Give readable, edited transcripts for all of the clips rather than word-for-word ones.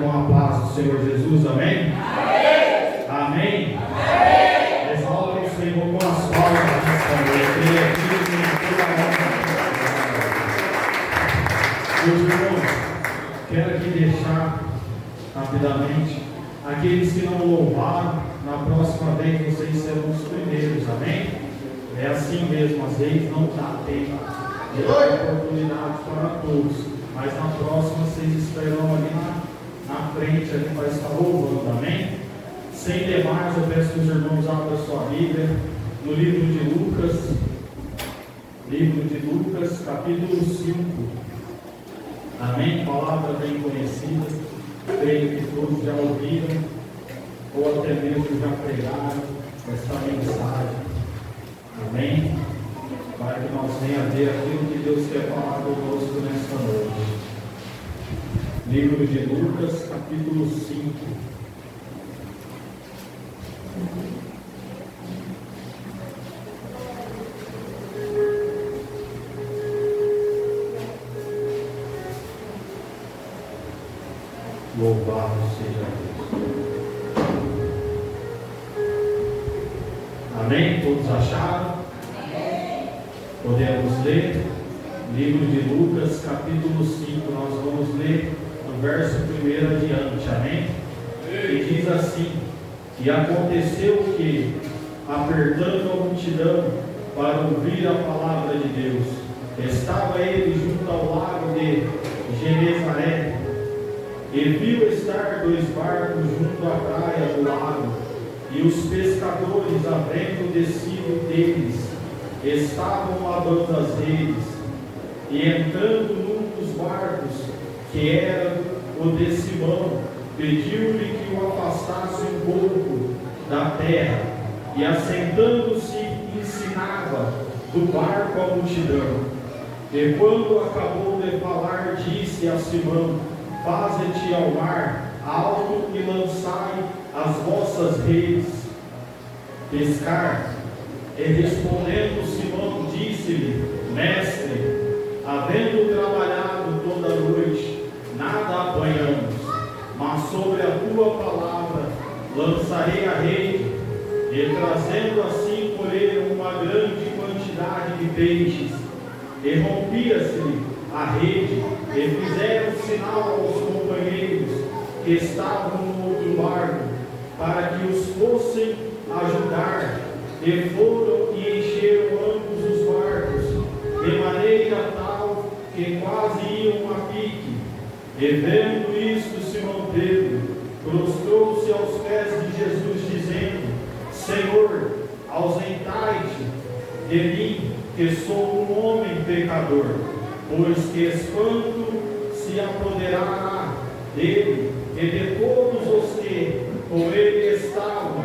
com a paz do Senhor Jesus, amém? Amém? Amém. Exalta o Senhor com as palmas nesta noite. Ele é digno de toda a honra. Meus irmãos, quero aqui deixar rapidamente aqueles que não louvaram, na próxima vez vocês serão os primeiros, amém? É assim mesmo, às vezes não dá tempo de dar oportunidade para todos, mas na próxima vocês esperam ali na frente ali para estar louvando, amém? Sem demais, eu peço que os irmãos abram a sua Bíblia no livro de Lucas, capítulo 5, amém? Palavra bem conhecida, creio que todos já ouviram ou até mesmo já pregaram esta mensagem, amém? Para que nós venhamos a ver aquilo que Deus quer falar conosco nesta noite. Livro de Lucas, capítulo 5. Louvado seja Deus. Amém? Todos acharam? Podemos ler, livro de Lucas, capítulo 5, nós vamos ler no verso 1 adiante, amém? E diz assim: E aconteceu que, apertando a multidão para ouvir a palavra de Deus, estava ele junto ao lago de Genezaré, e viu estar 2 barcos junto à praia do lago, e os pescadores, havendo descido deles, estavam lavando as redes, e entrando num dos barcos, que era o de Simão, pediu-lhe que o afastasse um pouco da terra, e assentando-se ensinava do barco a multidão. E quando acabou de falar, disse a Simão: Faze-te ao mar alto e lançai as vossas redes. Pescar. E respondendo Simão, disse-lhe: Mestre, havendo trabalhado toda a noite, nada apanhamos, mas sobre a tua palavra lançarei a rede. E trazendo assim colheram uma grande quantidade de peixes, e rompia-se-lhe a rede, e fizeram sinal aos companheiros que estavam no outro barco, para que os fossem ajudar. E foram e encheram ambos os barcos, de maneira tal que quase iam a pique. E vendo isto, Simão Pedro prostrou-se aos pés de Jesus, dizendo: Senhor, ausentai-te de mim, que sou um homem pecador. Pois que espanto se apoderará dele e de todos os que com ele estavam,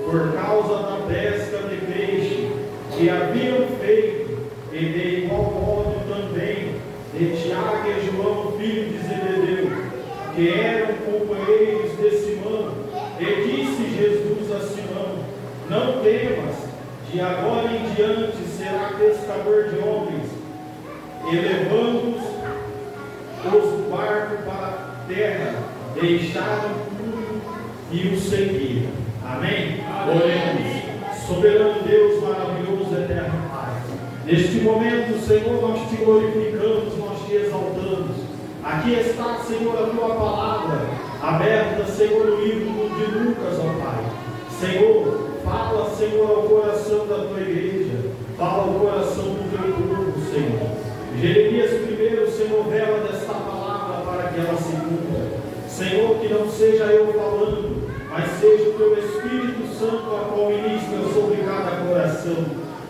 por causa da pesca de peixe que haviam feito, e de igual modo também de Tiago e João, filho de Zebedeu, que eram companheiros de Simão. E disse Jesus a Simão: Não temas, de agora em diante será pescador de homens. E levando os barcos para a terra, deixaram tudo e o seguiram. Amém? Oremos. Soberano Deus, maravilhoso, eterno Pai, neste momento, Senhor, nós te glorificamos, nós te exaltamos. Aqui está, Senhor, a tua palavra aberta, Senhor, no livro de Lucas, ó Pai. Senhor, fala, Senhor, ao coração da tua igreja, fala ao coração do teu povo, Senhor. Jeremias primeiro, Senhor, vela desta palavra para que ela se cumpra. Senhor, que não seja eu falando, mas seja o teu Espírito Santo a qual ministra sobre cada coração.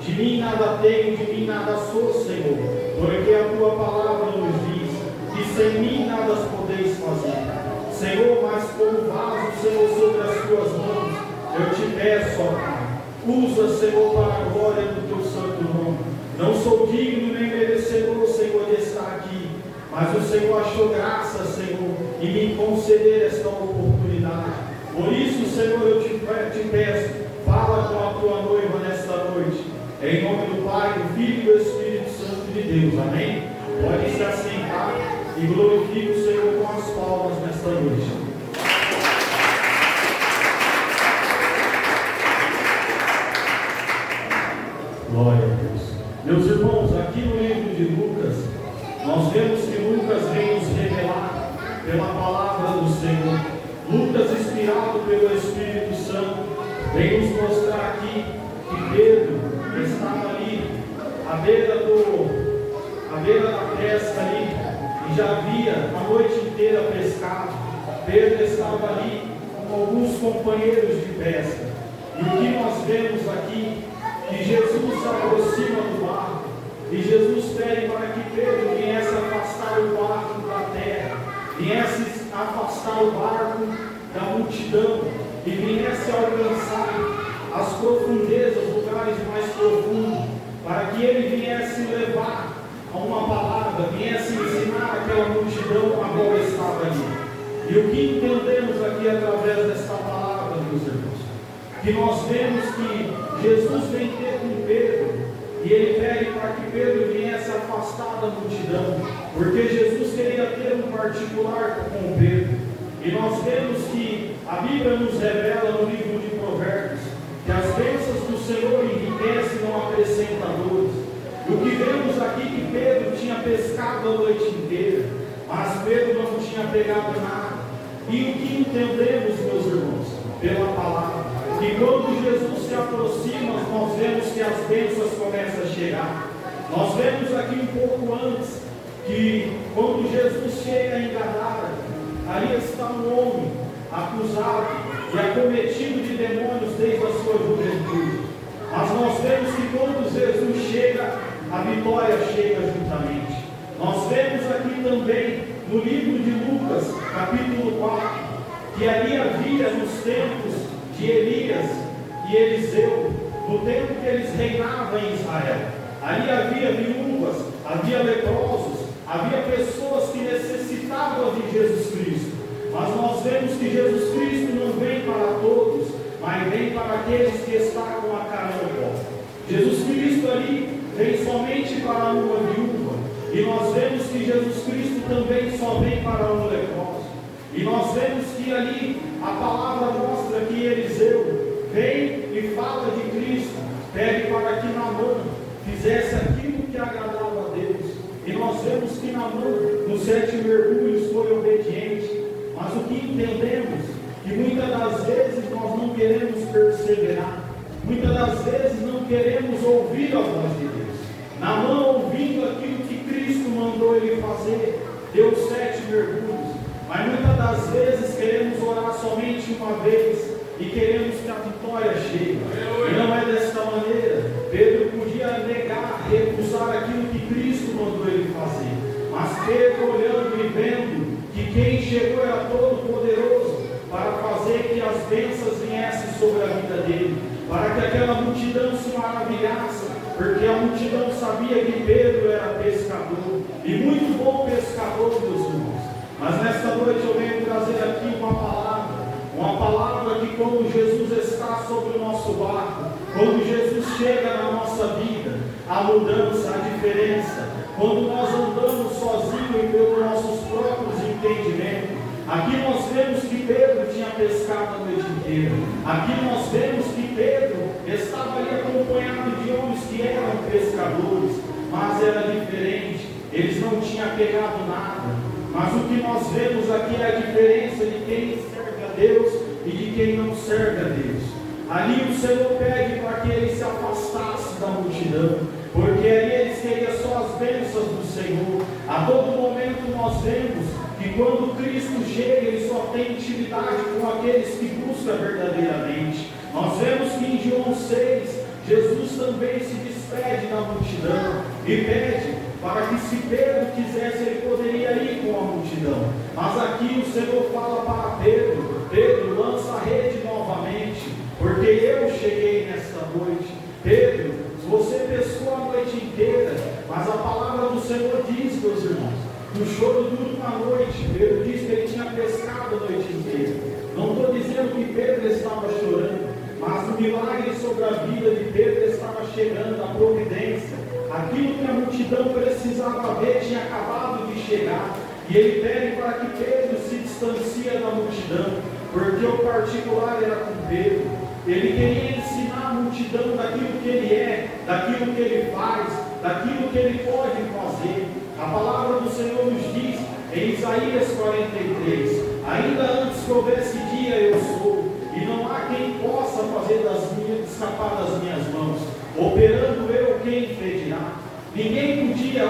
De mim nada tenho, de mim nada sou, Senhor, porque a tua palavra nos diz que sem mim nada podeis fazer. Senhor, mas como vaso, Senhor, sobre as tuas mãos, eu te peço, ó Pai, usa, Senhor, para a glória do teu santo nome. Não sou digno nem merecedor, Senhor, de estar aqui, mas o Senhor achou graça, Senhor, em me conceder esta oportunidade. Por isso, Senhor, eu te peço, fala com a tua noiva nesta noite, em nome do Pai, do Filho e do Espírito Santo de Deus, amém? Pode se assentar e glorifique o Senhor com as palmas nesta noite. Glória a Deus. Meus irmãos, aqui no livro de Lucas, nós vemos que Lucas vem nos revelar pela palavra do Senhor. Lucas, inspirado pelo Espírito Santo, vem nos mostrar aqui que Pedro estava ali à beira da pesca ali, e já havia a noite inteira pescado. Pedro estava ali com alguns companheiros de pesca. E o que nós vemos aqui, que Jesus se aproxima do barco, e Jesus pede para que Pedro viesse afastar o barco da terra, viesse afastar o barco da multidão, e viesse alcançar as profundezas, lugares mais profundos, para que ele viesse levar a uma palavra, viesse ensinar aquela multidão a qual estava ali. E o que entendemos aqui através desta palavra, meus irmãos? Que nós vemos que Jesus vem ter com Pedro, e ele pede para que Pedro viesse afastar da multidão, porque Jesus queria ter um particular com Pedro. E nós vemos que a Bíblia nos revela no livro de Provérbios que as bênçãos do Senhor enriquecem, não acrescentam dores. E o que vemos aqui que Pedro tinha pescado a noite inteira, mas Pedro não tinha pegado nada. E o que entendemos, meus irmãos, pela palavra, que quando Jesus se aproxima, nós vemos que as bênçãos começam a chegar. Nós vemos aqui um pouco antes, que quando Jesus chega em Gadara, ali está um homem acusado e acometido de demônios desde a sua juventude. Mas nós vemos que quando Jesus chega, a vitória chega juntamente. Nós vemos aqui também no livro de Lucas, capítulo 4, que ali havia nos tempos de Elias e Eliseu, no tempo que eles reinavam em Israel. Ali havia viúvas, havia leprosos, havia pessoas que necessitavam de Jesus Cristo. Mas nós vemos que Jesus Cristo não vem para todos, mas vem para aqueles que estão com a cara no pó. Jesus Cristo ali vem somente para uma viúva. E nós vemos que Jesus Cristo também só vem para um leproso. E nós vemos que ali a palavra mostra que Eliseu vem e fala de Cristo, pede para que Naamã fizesse aquilo que agradava a Deus. E nós vemos que Naamã, nos 7 mergulhos, foi obediente. Mas o que entendemos, que muitas das vezes nós não queremos perseverar, muitas das vezes não queremos ouvir a voz de Deus. Naamã, ouvindo aquilo que Cristo mandou ele fazer, deu 7 mergulhos. Mas muitas das vezes queremos orar somente uma vez e queremos que a vitória chegue. E não é desta maneira. Pedro podia negar, recusar aquilo que Cristo mandou ele fazer. Mas Pedro, olhando e vendo que quem chegou era todo poderoso para fazer que as bênçãos viessem sobre a vida dele, para que aquela multidão se maravilhasse, porque a multidão sabia que Pedro era pescador, e muito bom pescador, meus irmãos. Mas nesta noite eu venho trazer aqui uma palavra que quando Jesus está sobre o nosso barco, quando Jesus chega na nossa vida, a mudança, a diferença, quando nós andamos sozinhos e pelos nossos próprios entendimentos. Aqui nós vemos que Pedro tinha pescado a noite inteira. Aqui nós vemos que Pedro estava ali acompanhado de homens que eram pescadores, mas era diferente, eles não tinham pegado nada. Mas o que nós vemos aqui é a diferença de quem serve a Deus e de quem não serve a Deus. Ali o Senhor pede para que ele se afastasse da multidão, porque ali eles queriam só as bênçãos do Senhor. A todo momento nós vemos que quando Cristo chega, ele só tem intimidade com aqueles que buscam verdadeiramente. Nós vemos que em João 6, Jesus também se despede da multidão e pede para que, se Pedro quisesse, ele poderia ir com a multidão. Mas aqui o Senhor fala para Pedro: Pedro, lança a rede novamente, porque eu cheguei nesta noite. Pedro, você pescou a noite inteira, mas a palavra do Senhor diz, meus irmãos, que o choro dura uma noite. Pedro diz que ele tinha pescado a noite inteira. Não estou dizendo que Pedro estava chorando, mas o milagre sobre a vida de Pedro estava chegando, a providência. Aquilo que a multidão precisava ver tinha acabado de chegar. E ele pede para que Pedro se distancie da multidão, porque o particular era com Pedro. Ele queria ensinar a multidão daquilo que ele é, daquilo que Ele faz, daquilo que Ele pode fazer. A palavra do Senhor nos diz em Isaías 43: ainda antes que houvesse dia eu sou, e não há quem possa fazer escapar das minhas mãos. Operando eu, quem impedirá? Ninguém podia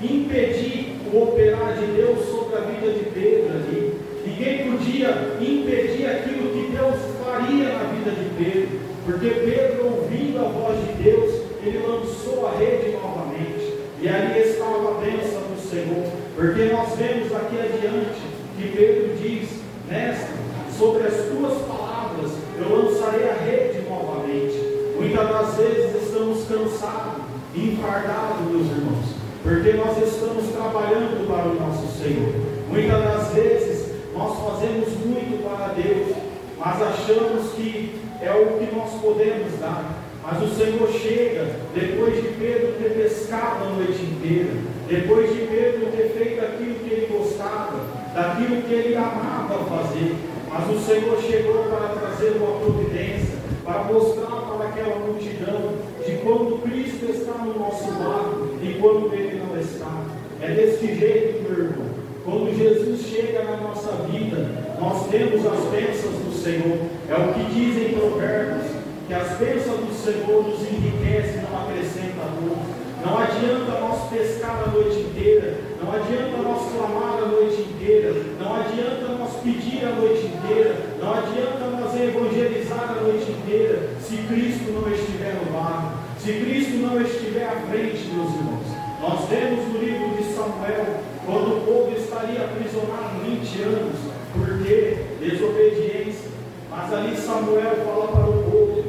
impedir o operar de Deus sobre a vida de Pedro ali. Ninguém podia impedir aquilo que Deus faria na vida de Pedro, porque Pedro, ouvindo a voz de Deus, ele lançou a rede novamente, e ali estava a bênção do Senhor, porque nós vemos aqui adiante que Pedro diz: mestre, sobre as tuas palavras eu lançarei a rede novamente. Muitas das vezes estamos cansados, enfardados, meus irmãos, porque nós estamos trabalhando para o nosso Senhor. Muitas das vezes nós fazemos muito para Deus, mas achamos que é o que nós podemos dar. Mas o Senhor chega, depois de Pedro ter pescado a noite inteira, depois de Pedro ter feito aquilo que ele gostava, daquilo que ele amava fazer, mas o Senhor chegou para trazer uma providência, para mostrar para aquela multidão de quando Cristo está no nosso lado e quando Ele não está. É desse jeito, meu irmão. Quando Jesus chega na nossa vida, nós temos as bênçãos do Senhor. É o que dizem Provérbios, que as bênçãos do Senhor nos enriquecem, não acrescenta dor. Não adianta nós pescar a noite inteira, não adianta nós clamar a noite inteira, não adianta nós pedir a noite inteira, não adianta nós evangelizar a noite inteira, se Cristo não estiver no barco, se Cristo não estiver à frente, meus irmãos. Nós vemos no livro de Samuel, quando o povo estaria aprisionado 20 anos, por quê? Desobediência. Mas ali Samuel fala para o povo: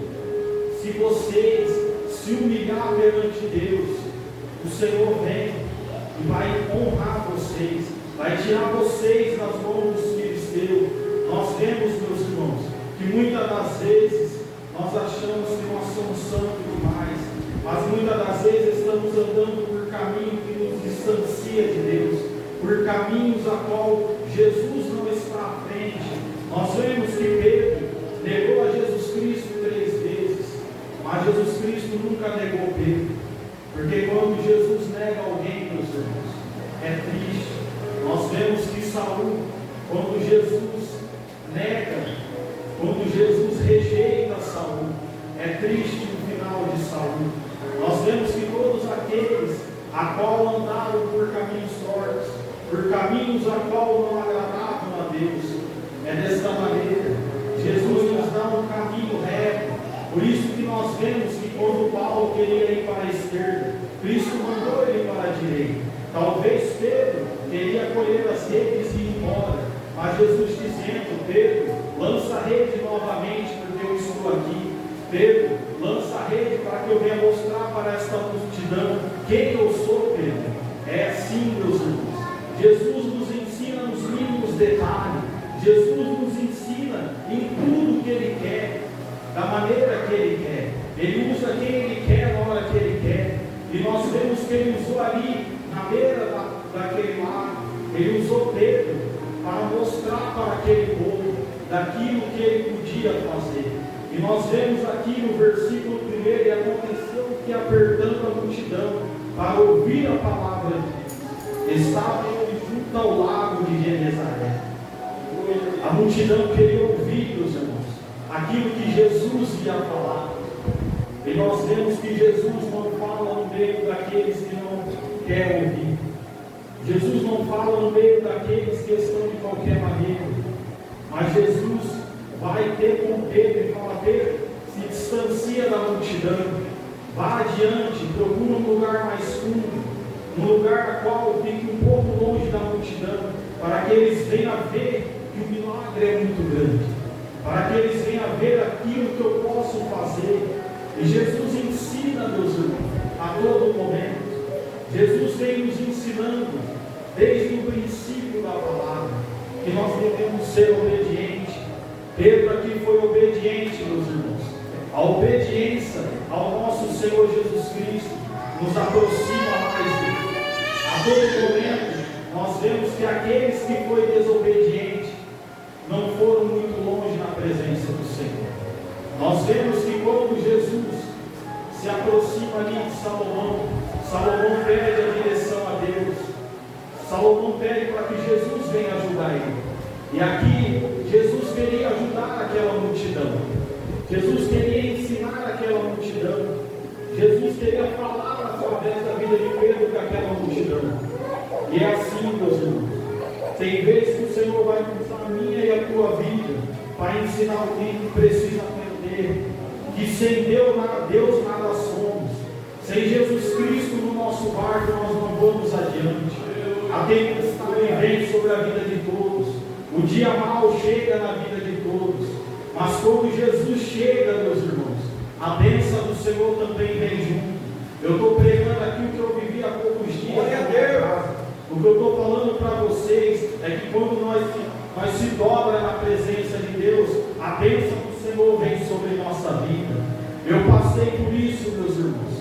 se vocês se humilhar perante Deus, o Senhor vem e vai honrar vocês, vai tirar vocês das mãos dos filisteus. Nós vemos, meus irmãos, que muitas das vezes nós achamos que nós somos santos demais, mas muitas das vezes estamos andando por caminho que nos distancia de Deus, por caminhos a qual Jesus não está à frente. Nós vemos que Pedro negou a Jesus Cristo 3 vezes, mas Jesus Cristo nunca negou Pedro, porque quando Jesus nega alguém, meus irmãos, é triste. Nós vemos que Saul, quando Jesus nega, quando Jesus rejeita Saul, é triste o final de Saul. Nós vemos que todos aqueles a qual andaram por caminhos tortos, por caminhos a qual não agradavam a Deus, é desta maneira. Jesus nos dá um caminho reto. Por isso que nós vemos que quando Paulo queria ir para a esquerda, Cristo mandou ele para a direita. Talvez Pedro queria colher as redes e ir embora, mas Jesus dizendo: Pedro, lança a rede novamente, porque eu estou aqui. Pedro, lança a rede para que eu venha mostrar para esta multidão quem eu sou, Pedro. É assim, meus irmãos. Jesus nos ensina nos mínimos detalhes. Jesus nos ensina em tudo que Ele quer, da maneira que Ele quer. Ele usa quem Ele quer na hora que Ele quer. E nós vemos que Ele usou ali, na beira daquele mar, Ele usou Pedro para mostrar para aquele povo daquilo que Ele podia fazer. E nós vemos aqui no versículo 1: e aconteceu que, apertando a multidão para ouvir a palavra de Deus, estavam junto ao lago de Genezaré. A multidão queria ouvir, meus irmãos, aquilo que Jesus ia falar. E nós vemos que Jesus não fala no meio daqueles que não querem ouvir. Jesus não fala no meio daqueles que estão de qualquer maneira. Mas Jesus vai ter com Pedro e fala: Pedro, se distancia da multidão, vá adiante, procura um lugar mais fundo, um lugar a qual fique um pouco longe da multidão, para que eles venham a ver que o milagre é muito grande, para que eles venham a ver aquilo que eu posso fazer. E Jesus ensina, meus irmãos, a todo momento. Jesus vem nos ensinando desde o princípio da palavra que nós devemos ser obedientes. Pedro aqui foi obediente, meus irmãos. A obediência ao nosso Senhor Jesus Cristo nos aproxima mais dele. A todo momento nós vemos que aqueles que foram desobedientes não foram muito longe na presença do Senhor. Nós vemos que quando Jesus se aproxima ali de Salomão. Salomão pede a direção a Deus. Salomão pede para que Jesus venha ajudar ele. E aqui, Jesus queria ajudar aquela multidão. Jesus queria ensinar aquela multidão. Jesus queria falar através da vida de Pedro com aquela multidão. E é assim, meus irmãos. Tem vezes que o Senhor vai usar a minha e a tua vida para ensinar alguém que precisa aprender que sem Deus nada somos. Sem Jesus Cristo no nosso barco nós não vamos adiante. A tempestade vem sobre a vida de todos. O dia mau chega na vida de todos. Mas quando Jesus chega, meus irmãos, a bênção do Senhor também vem junto. Eu estou pregando aqui o que eu vivi há poucos dias. Glória a Deus. O que eu estou falando para vocês é que quando nós se dobra na presença de Deus, a bênção do Senhor vem sobre nossa vida. Eu passei por isso, meus irmãos.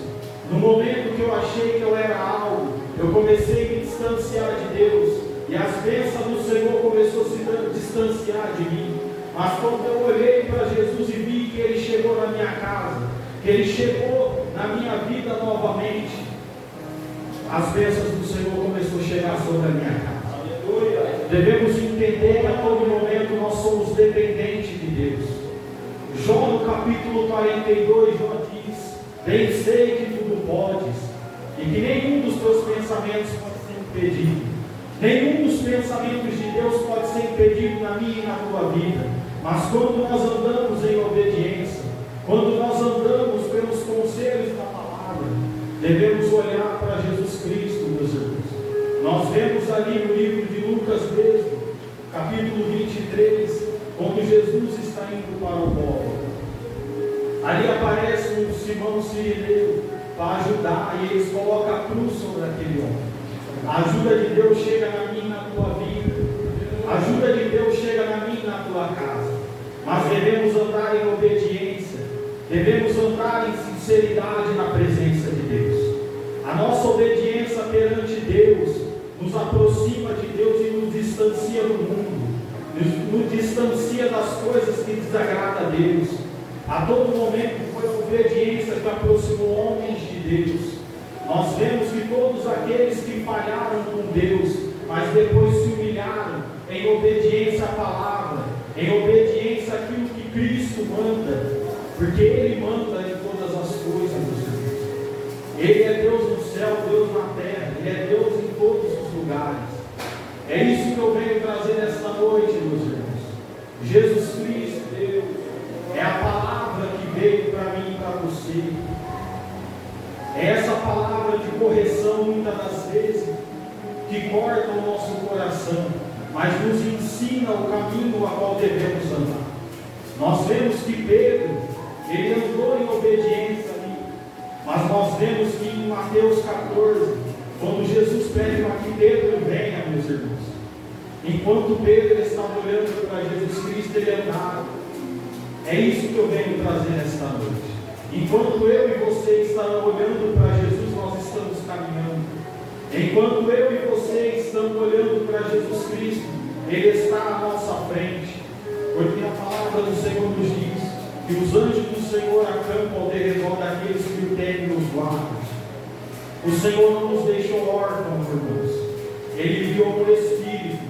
No momento que eu achei que eu era algo, eu comecei a me distanciar de Deus. E as bênçãos do Senhor começaram a se distanciar de mim. Mas quando eu olhei para Jesus e vi que Ele chegou na minha casa, que Ele chegou na minha vida novamente, as bênçãos do Senhor começaram a chegar sobre a minha casa. Aleluia. Devemos entender que a todo momento nós somos dependentes de Deus. Jó no capítulo 42, Jó diz: bem sei que tudo podes, e que nenhum dos teus pensamentos pode ser impedido. Nenhum dos pensamentos de Deus pode ser impedido na minha e na tua vida. Mas quando nós andamos em obediência, quando nós andamos pelos conselhos da palavra, devemos olhar para Jesus Cristo, meus irmãos. Nós vemos ali no livro de Lucas mesmo, capítulo 23, quando Jesus está indo para o povo. Ali aparece um Simão Cirineu para ajudar, e eles colocam a cruz sobre aquele homem. A ajuda de Deus chega na minha e na tua vida. A ajuda de Deus chega na minha e na tua casa. Mas devemos andar em obediência. Devemos andar em sinceridade na presença de Deus. A nossa obediência perante Deus nos aproxima de Deus e nos distancia do mundo. Nos distancia das coisas que desagradam a Deus. A todo momento foi a obediência que aproximou homens de Deus. Nós vemos que todos aqueles que falharam com Deus, mas depois se humilharam em obediência à palavra, em obediência àquilo que Cristo manda, porque Ele manda em todas as coisas, meus irmãos. Ele é Deus no céu, Deus na terra, Ele é Deus em todos os lugares. É isso que eu venho trazer nesta noite, meus irmãos. Jesus Cristo, Deus, é a palavra que veio para mim e para você. É essa palavra de correção, muitas das vezes, que corta o nosso coração, mas nos ensina o caminho a qual devemos andar. Nós vemos que Pedro, ele andou em obediência ali, mas nós vemos que em Mateus 14, quando Jesus pede para que Pedro venha, meus irmãos, enquanto Pedro estava olhando para Jesus Cristo, ele andava. É isso que eu venho trazer nesta noite. Enquanto eu e você estarão olhando para Jesus, nós estamos caminhando. Enquanto eu e você estamos olhando para Jesus Cristo, Ele está à nossa frente. Porque a palavra do Senhor nos diz que os anjos do Senhor acampam ao derredor daqueles que o temem nos guardam. O Senhor não nos deixou órfãos, irmãos. Ele enviou um Espírito,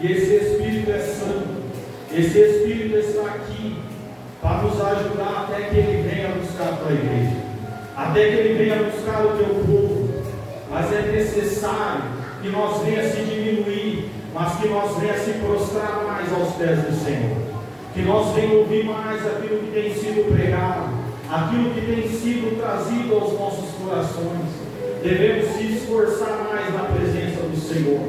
e esse Espírito é santo. Esse Espírito está aqui para nos ajudar até que Ele venha buscar a tua igreja, até que Ele venha buscar o teu povo. Mas é necessário que nós venha se diminuir, mas que nós venha se prostrar mais aos pés do Senhor, que nós venha ouvir mais aquilo que tem sido pregado, aquilo que tem sido trazido aos nossos corações. Devemos se esforçar mais na presença do Senhor.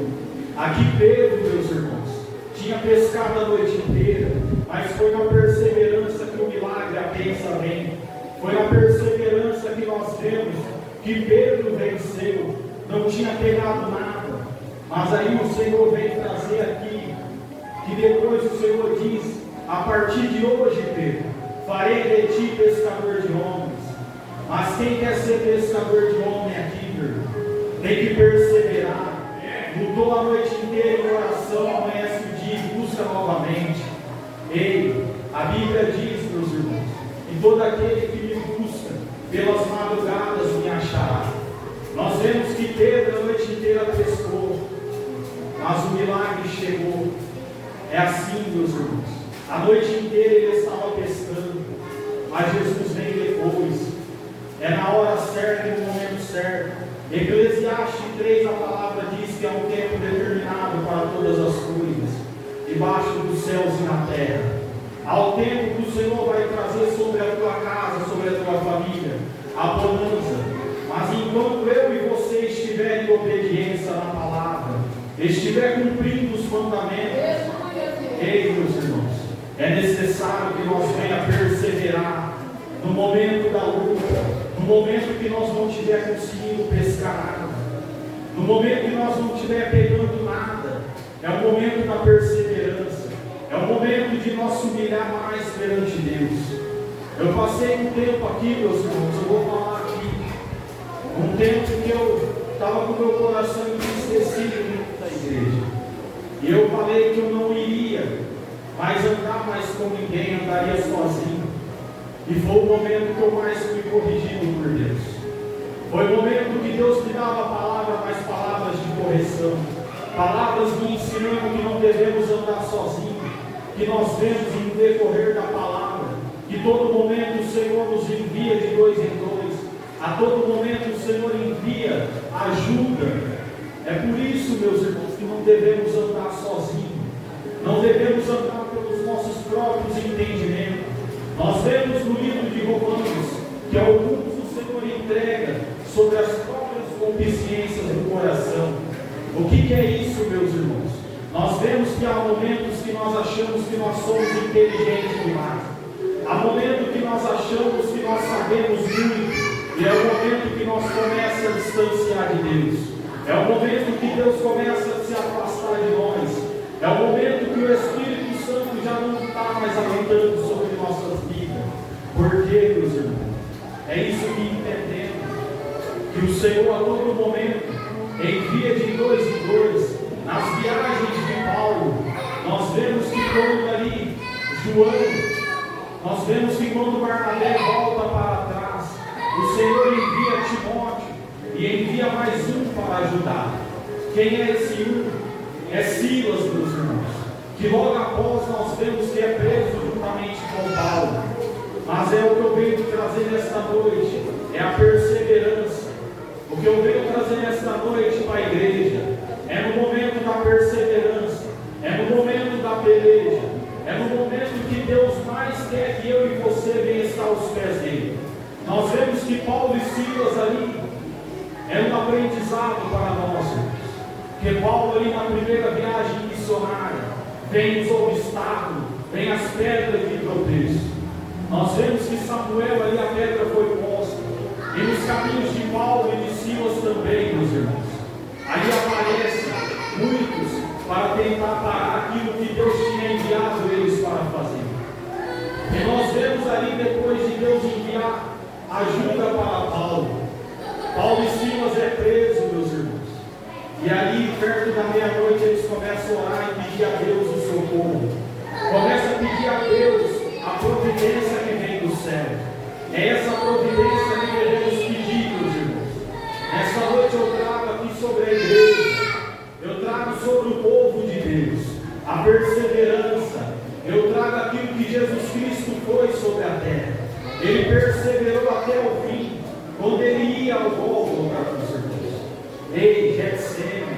Aqui Pedro, meus irmãos, tinha pescado a noite inteira, mas foi na perseverança que o milagre, a bênção vem. Foi na perseverança que nós vemos que Pedro venceu. Não tinha pegado nada, mas aí o Senhor vem trazer aqui, que depois o Senhor diz: a partir de hoje, Pedro, farei de ti pescador de homens. Mas quem quer ser pescador de homem aqui, Pedro, tem que perseverar. Lutou a noite inteira em oração, amanhece o dia e busca novamente. Ei, a Bíblia diz, meus irmãos, que todo aquele que me busca pelas madrugadas me É assim, meus irmãos. A noite inteira ele estava pescando, mas Jesus vem depois. É na hora certa e no momento certo. Eclesiastes 3, a palavra diz que é um tempo determinado para todas as coisas, debaixo dos céus e na terra. Há o tempo que o Senhor vai trazer sobre a tua casa, sobre a tua família, a bonança. Mas enquanto eu e você estiver em obediência na palavra, estiver cumprindo os mandamentos, ei, meus irmãos, é necessário que nós venha perseverar no momento da luta, no momento que nós não estiver conseguindo pescar nada, no momento que nós não estiver pegando nada. É o momento da perseverança, é o momento de nós humilhar mais perante Deus. Eu passei um tempo aqui, meus irmãos, eu vou falar aqui, um tempo que eu estava com o meu coração entristecido da igreja, e eu falei que eu não iria mais andar mais com ninguém, andaria sozinho. E foi o momento que eu mais fui corrigido por Deus. Foi o momento que Deus me dava a palavra, mais palavras de correção, palavras me ensinando que não devemos andar sozinhos, que nós vemos no decorrer da palavra, que todo momento o Senhor nos envia de dois em dois, a todo momento o Senhor envia ajuda. É por isso, meus irmãos, que não devemos andar sozinhos, não devemos andar pelos nossos próprios entendimentos. Nós vemos no livro de Romanos que alguns o Senhor entrega sobre as próprias concupiscências do coração. O que é isso, meus irmãos? Nós vemos que há momentos que nós achamos que nós somos inteligentes demais. Há momentos que nós achamos que nós sabemos muito. E é o momento que nós começamos a distanciar de Deus. É o momento que Deus começa a se afastar de nós. É o momento que o Espírito Santo já não está mais habitando sobre nossas vidas. Por quê, meus irmãos? É isso que entendemos. Que o Senhor a todo momento envia de dois em dois. Nas viagens de Paulo, nós vemos que quando ali, João, nós vemos que quando Barnabé volta para trás, o Senhor envia Timóteo e envia mais um para ajudar. Quem é esse um? É Silas, meus irmãos, que logo após nós vemos que é preso juntamente com Paulo. Mas é o que eu venho trazer nesta noite, é a perseverança. O que eu venho trazer nesta noite para a igreja é no momento da perseverança, é no momento da peleja, é no momento que Deus mais quer que eu e você venha estar aos pés dele. Nós vemos que Paulo e Silas ali é um aprendizado para nós, porque Paulo ali na primeira viagem missionária vem os obstáculos, vem as pedras de tropeço. Nós vemos que Samuel ali a pedra foi posta, e nos caminhos de Paulo e de Silas também, meus irmãos. Ali aparecem muitos para tentar parar aquilo que Deus tinha enviado eles para fazer. E nós vemos ali, depois de Deus enviar ajuda para Paulo, Paulo e Silas é preso, meus irmãos. E ali, perto da meia-noite, eles começam a orar e pedir a Deus o socorro. Começam a pedir a Deus a providência que vem do céu. É essa providência que devemos pedir, meus irmãos. Nessa noite eu trago aqui sobre a igreja, eu trago sobre o povo de Deus a perseverança. Eu trago aquilo que Jesus Cristo foi sobre a terra. Ele perseverou até o fim, quando ele ia ao Gólgota, meus irmãos. Ei, Getsêmani,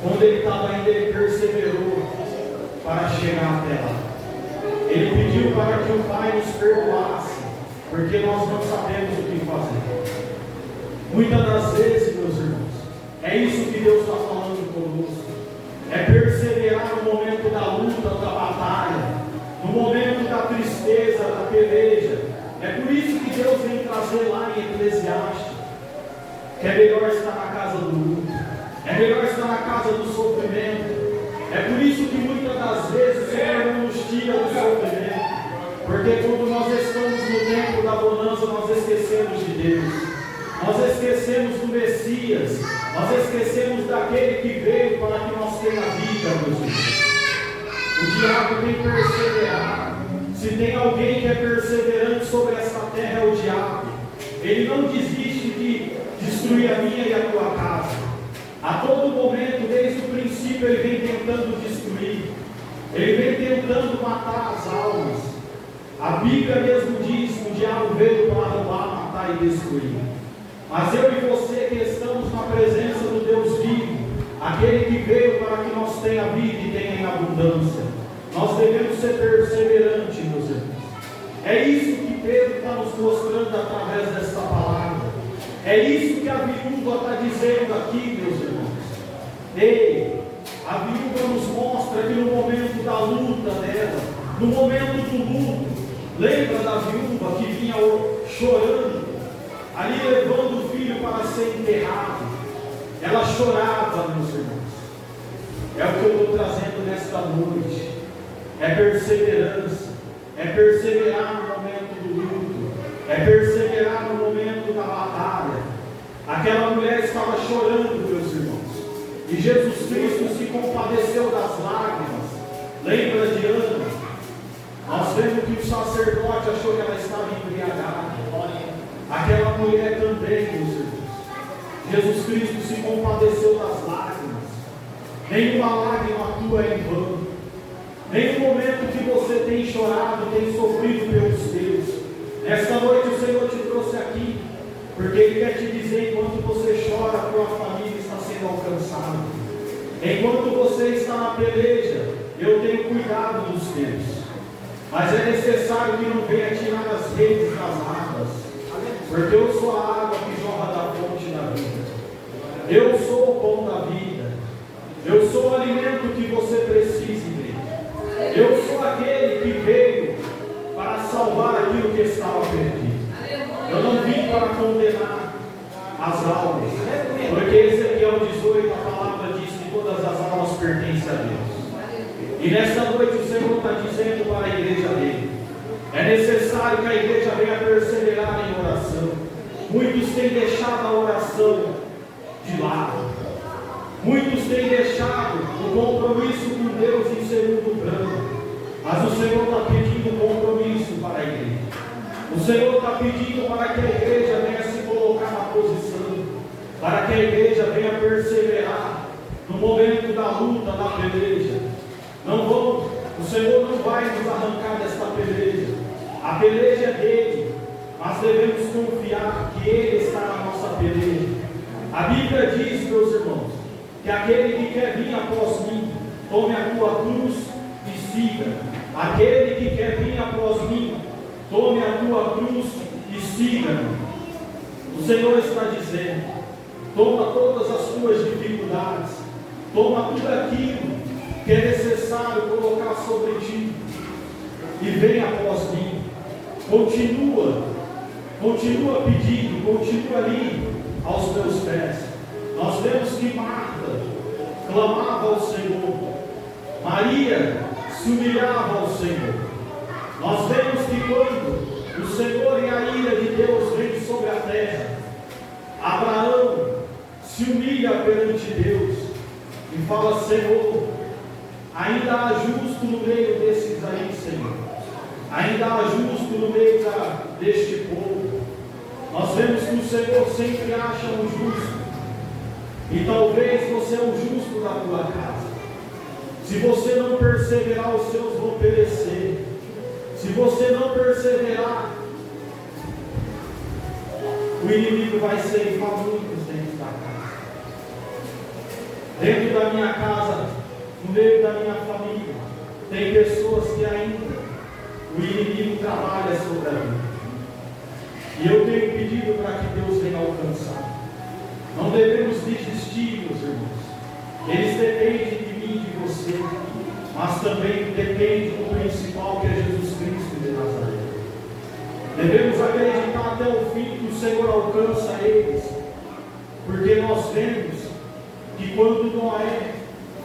quando ele estava indo, ele perseverou para chegar até lá. Ele pediu para que o Pai nos perdoasse, porque nós não sabemos o que fazer. Muitas das vezes, meus irmãos, é isso que Deus está falando conosco. É perseverar no momento da luta, da batalha, no momento da tristeza, da peleja. É por isso que Deus vem trazer lá em Eclesiastes que é melhor estar na casa do luto, é melhor estar na casa do sofrimento. É por isso que muitas das vezes o Senhor não nos tira do sofrimento, porque quando nós estamos no tempo da bonança, nós esquecemos de Deus, nós esquecemos do Messias, nós esquecemos daquele que veio para que nós tenhamos a vida, meus irmãos. O diabo tem perseverado. Se tem alguém que é perseverante sobre esta terra, é o diabo. Ele não desiste de destruir a minha e a tua casa. A todo momento, desde o princípio, ele vem tentando destruir. Ele vem tentando matar as almas. A Bíblia mesmo diz que o diabo veio para roubar, matar e destruir. Mas eu e você que estamos na presença do Deus vivo, aquele que veio para que nós tenha vida e tenha em abundância, nós devemos ser perseverantes, meus irmãos. É isso que Pedro está nos mostrando através desta palavra. É isso que a viúva está dizendo aqui, meus irmãos. Ei, a viúva nos mostra que no momento da luta dela, no momento do luto, lembra da viúva que vinha chorando, ali levando o filho para ser enterrado. Ela chorava, meus irmãos. É o que eu estou trazendo nesta noite. É perseverança. É perseverar no momento do luto. É perseverar no momento da batalha. Aquela mulher estava chorando, meus irmãos. E Jesus Cristo se compadeceu das lágrimas. Lembra de Ana? Nós vemos que o sacerdote achou que ela estava embriagada. Aquela mulher também, meus irmãos. Jesus Cristo se compadeceu das lágrimas. Nenhuma lágrima tua é em vão. Nenhum momento que você tem chorado, tem sofrido pelos teus. Nesta noite o Senhor te trouxe aqui, porque Ele quer te dizer, enquanto você chora, a tua família está sendo alcançada. Enquanto você está na peleja, eu tenho cuidado dos teus. Mas é necessário que não venha tirar as redes das águas, porque eu sou a água que jorra da fonte da vida. Eu sou o pão da vida. Eu sou o alimento que você precisa, igreja. Eu sou aquele que veio para salvar aquilo que estava perdido. Eu não vim para condenar as almas, porque Ezequiel 18, a palavra diz que todas as almas pertencem a Deus. E nesta noite o Senhor está dizendo para a igreja dele: é necessário que a igreja venha perseverar em oração. Muitos têm deixado a oração de lado. Muitos têm deixado o compromisso com Deus em segundo plano. Mas o Senhor está pedindo compromisso para a igreja. O Senhor está pedindo para que a igreja venha se colocar na posição, para que a igreja venha perseverar no momento da luta, da peleja. O Senhor não vai nos arrancar desta peleja. A peleja é dele, mas devemos confiar que Ele está na nossa peleja. A Bíblia diz, meus irmãos, que aquele que quer vir após mim, tome a tua cruz e siga. Aquele que quer vir após mim, tome a tua cruz e siga-me. O Senhor está dizendo: toma todas as tuas dificuldades, toma tudo aquilo que é necessário colocar sobre ti e vem após mim. Continua pedindo, continua ali aos meus pés. Nós vemos que Marta clamava ao Senhor, Maria se humilhava ao Senhor. Nós vemos que quando o Senhor e a ira de Deus vem sobre a terra, Abraão se humilha perante Deus e fala: Senhor, ainda há justo no meio desses aí, Senhor. Ainda há justo no meio deste povo. Nós vemos que o Senhor sempre acha um justo. E talvez você é o justo da tua casa. Se você não perseverar, os seus vão perecer. Se você não perseverar, o inimigo vai ceifar muitos dentro da casa. Dentro da minha casa, no meio da minha família, tem pessoas que ainda o inimigo trabalha sobre a vida. E eu tenho pedido para que Deus venha alcançar. Não devemos desistir, meus irmãos. Eles dependem de mim e de você, mas também dependem do principal, que é Jesus Cristo de Nazaré. Devemos acreditar até o fim que o Senhor alcança eles, porque nós vemos que quando Noé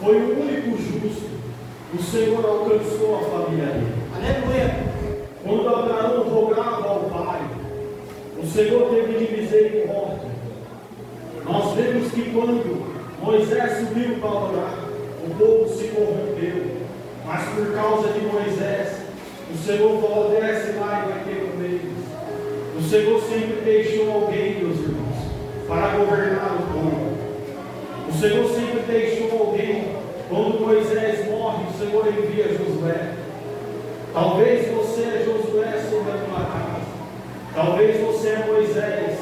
foi o único justo, o Senhor alcançou a família dele. Aleluia! Quando Abraão rogava ao Pai, o Senhor teve de misericórdia. Nós vemos que quando Moisés subiu para orar, o povo se corrompeu, mas por causa de Moisés, o Senhor falou: desce lá e vai ter com eles. O Senhor sempre deixou alguém, meus irmãos, para governar o povo. O Senhor sempre deixou alguém. Quando Moisés morre, o Senhor envia Josué. Talvez você é Josué sobre a tua casa. Talvez você é Moisés.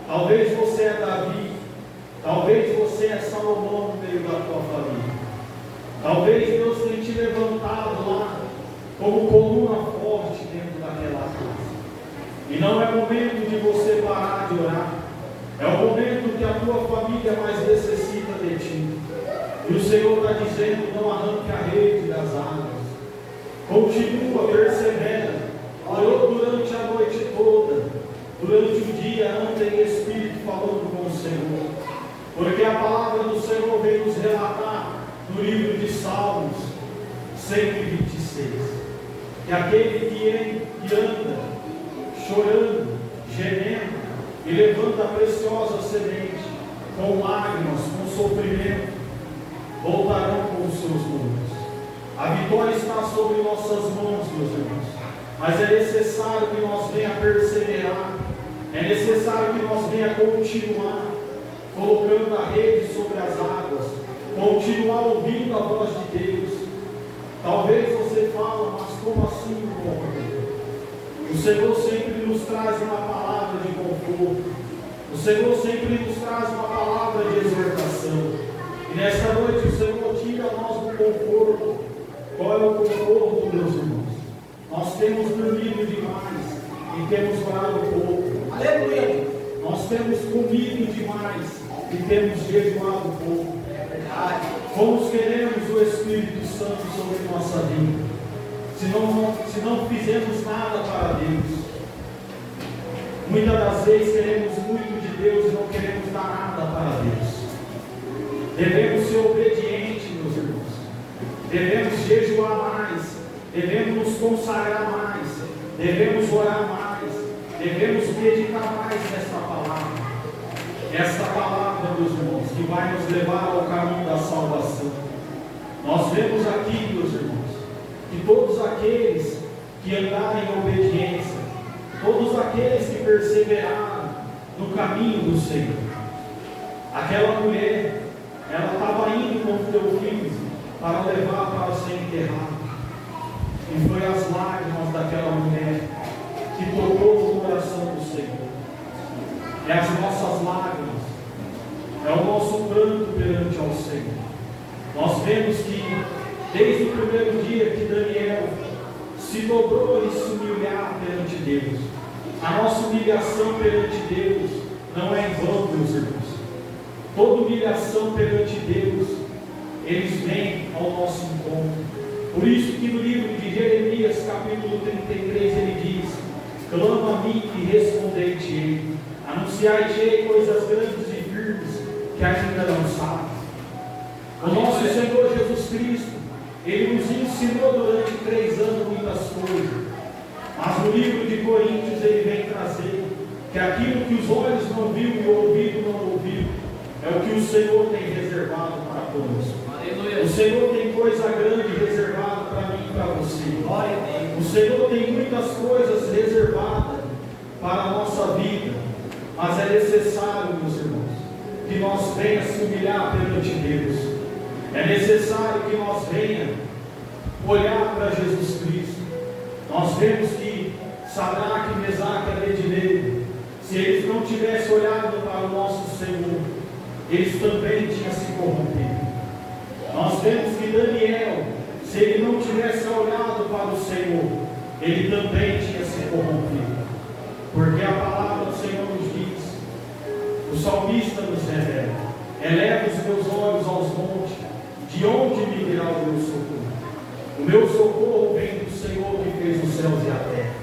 Talvez você é Davi. Talvez você é Salomão no meio da tua família. Talvez Deus tenha te levantado lá como coluna forte dentro daquela casa. E não é momento de você parar de orar. É o momento que a tua família mais necessita de ti. E o Senhor está dizendo: não arranque a rede das águas. Continua, persevera. Orou durante a noite toda. Durante o dia, anda em espírito falando com o Senhor. Porque a palavra do Senhor vem nos relatar no livro de Salmos 126. Que aquele que anda chorando, gemendo, e levanta a preciosa semente, com lágrimas, com sofrimento, voltarão com os seus mundos. A vitória está sobre nossas mãos, meus irmãos, mas é necessário que nós venha perseverar, é necessário que nós venha continuar, colocando a rede sobre as águas, continuar ouvindo a voz de Deus. Talvez você fale: mas como assim, irmão? O Senhor sempre nos traz uma palavra de conforto. O Senhor sempre nos traz uma palavra de exortação. E nesta noite o Senhor tira nós do conforto. Qual é o conforto, meus irmãos? Nós temos dormido demais e temos orado pouco. Aleluia! Nós temos comido demais e temos jejuado pouco. Como queremos o Espírito Santo sobre nossa vida? Se não fizermos nada para Deus. Muitas das vezes queremos muito de Deus e não queremos dar nada para Deus. Devemos ser obedientes, meus irmãos. Devemos jejuar mais. Devemos nos consagrar mais. Devemos orar mais. Devemos meditar mais nesta palavra. Esta palavra, meus irmãos, que vai nos levar ao caminho da salvação. Nós vemos aqui, meus irmãos, que todos aqueles que andarem em obediência, todos aqueles que perseveraram no caminho do Senhor, aquela mulher, ela estava indo com o teu filho para levar para ser enterrado, e foi as lágrimas daquela mulher que tocou no coração do Senhor. É as nossas lágrimas, é o nosso pranto perante ao Senhor. Nós vemos que desde o primeiro dia que Daniel se dobrou e se humilhar perante Deus, a nossa humilhação perante Deus não é em vão, meus irmãos. Toda humilhação perante Deus, eles vêm ao nosso encontro. Por isso que no livro de Jeremias, capítulo 33, ele diz: clama a mim e respondei-te-ei, anunciai-te-ei coisas grandes e firmes que ainda não sabem. O nosso Senhor Jesus Cristo, Ele nos ensinou durante 3 anos muitas coisas, mas no livro de Coríntios Ele vem trazer que aquilo que os olhos não viram e o ouvido não ouviu, é o que o Senhor tem reservado para conosco. O Senhor tem coisa grande reservada para mim e para você. O Senhor tem muitas coisas reservadas para a nossa vida, mas é necessário, meus irmãos, que nós venhamos se humilhar perante Deus. É necessário que nós venhamos olhar para Jesus Cristo. Nós vemos que Sadraque, Mesaque e Abednego, se eles não tivessem olhado para o nosso Senhor, eles também tinham se corrompido. Nós vemos que Daniel, se ele não tivesse olhado para o Senhor, ele também tinha se corrompido. Porque a palavra do Senhor nos diz, o salmista nos revela: eleva os meus olhos aos montes, de onde me virá o meu socorro? O meu socorro vem do Senhor que fez os céus e a terra.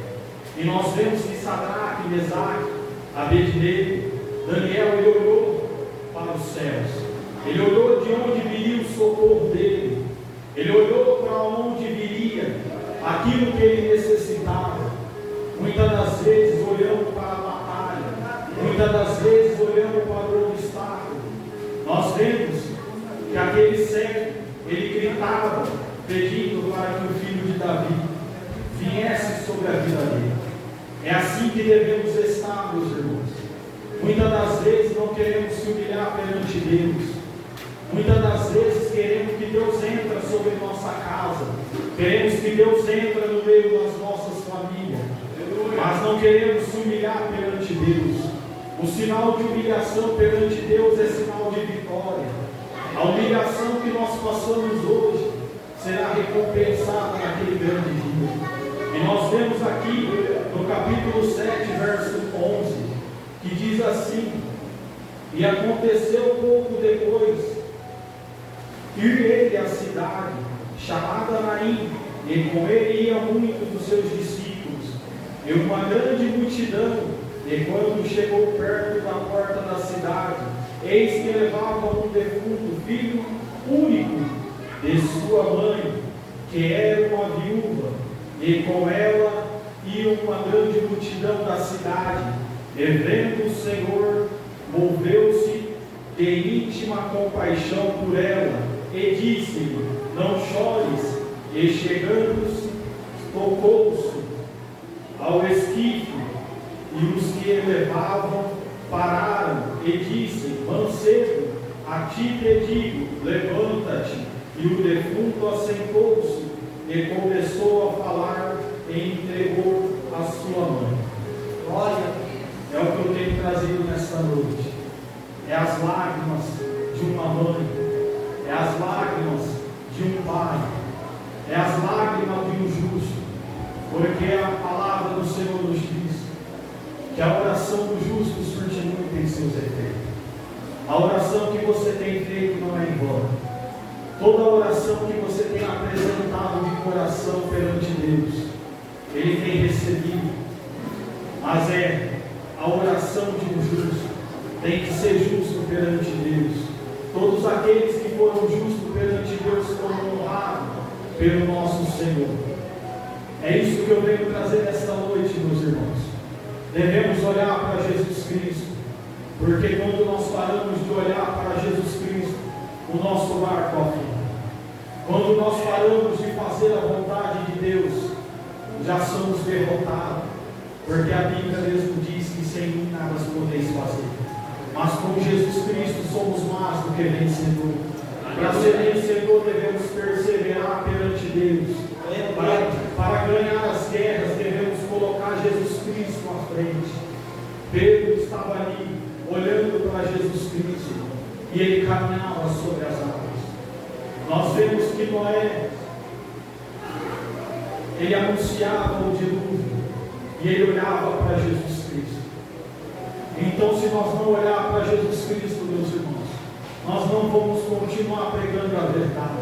E nós vemos que Sadraque, Mesaque, Abednego, Daniel, ele olhou para os céus. Ele olhou de onde viria o socorro dele. Ele olhou para onde viria aquilo que ele necessitava. Muitas das vezes olhando para a batalha, muitas das vezes olhando para o obstáculo. Nós vemos que aquele cego, ele gritava, pedindo para que o filho de Davi viesse sobre a vida dele. É assim que devemos estar, meus irmãos. Muitas das vezes não queremos se humilhar perante Deus. Muitas das vezes queremos que Deus entre sobre nossa casa, queremos que Deus entre no meio das nossas famílias, mas não queremos se humilhar perante Deus. O sinal de humilhação perante Deus é sinal de vitória. A humilhação que nós passamos hoje será recompensada naquele grande dia. E nós vemos aqui no capítulo 7, verso 11, que diz assim: e aconteceu pouco depois ir ele à cidade chamada Naim, e com ele iam muitos dos seus discípulos, e uma grande multidão. E quando chegou perto da porta da cidade, eis que levavam um defunto, filho único de sua mãe, que era uma viúva, e com ela ia uma grande multidão da cidade. E vendo o Senhor, moveu-se de íntima compaixão por ela, e disse-lhe: não chores. E chegando, tocou-se ao esquife, e os que elevavam pararam, e disse: mancebo, a ti te digo, levanta-te. E o defunto assentou-se, e começou a falar, e entregou a sua mãe. Olha, é o que eu tenho trazido nesta noite. É as lágrimas de uma mãe, é as lágrimas de um pai, é as lágrimas de um justo, porque a palavra do Senhor nos diz que a oração do justo surte muito em seus efeitos. A oração que você tem feito não é em vão. Toda oração que você tem apresentado de coração perante Deus, Ele tem recebido. Mas a oração de um justo tem que ser justo perante Deus. Todos aqueles que foram justos perante Deus foram honrados pelo nosso Senhor. É isso que eu venho trazer nesta noite, meus irmãos. Devemos olhar para Jesus Cristo, porque quando nós paramos de olhar para Jesus Cristo, o nosso barco afunda. Quando nós paramos de fazer a vontade de Deus, já somos derrotados, porque a Bíblia mesmo diz que sem mim nada podeis fazer. Mas com Jesus Cristo somos mais do que vencedor. Para ser vencedor devemos perseverar perante Deus. Para ganhar as guerras devemos colocar Jesus Cristo à frente. Pedro estava ali olhando para Jesus Cristo e ele caminhava sobre as águas. Nós vemos que Noé, ele anunciava o dilúvio e ele olhava para Jesus Cristo. Então, se nós não olhar para Jesus Cristo, meus irmãos, nós não vamos continuar pregando a verdade,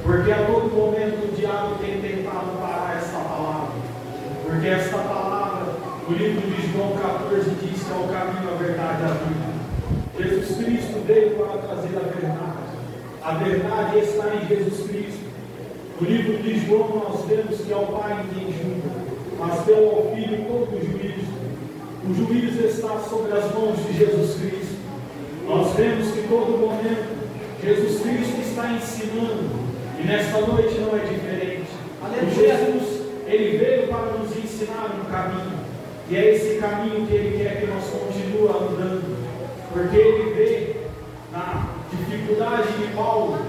porque a todo momento o diabo tem tentado parar esta palavra, porque esta palavra, o livro de João 14 diz que é o caminho, a verdade e a vida. Jesus Cristo veio para trazer a verdade está em Jesus Cristo. No livro de João nós vemos que é o Pai quem julga, mas deu ao Filho todo o juízo. O juízo está sobre as mãos de Jesus Cristo. Nós vemos que todo momento Jesus Cristo está ensinando, e nesta noite não é diferente. O Jesus, Ele veio para nos ensinar um caminho, e é esse caminho que Ele quer que nós continuemos andando, porque Ele vê na dificuldade de Paulo,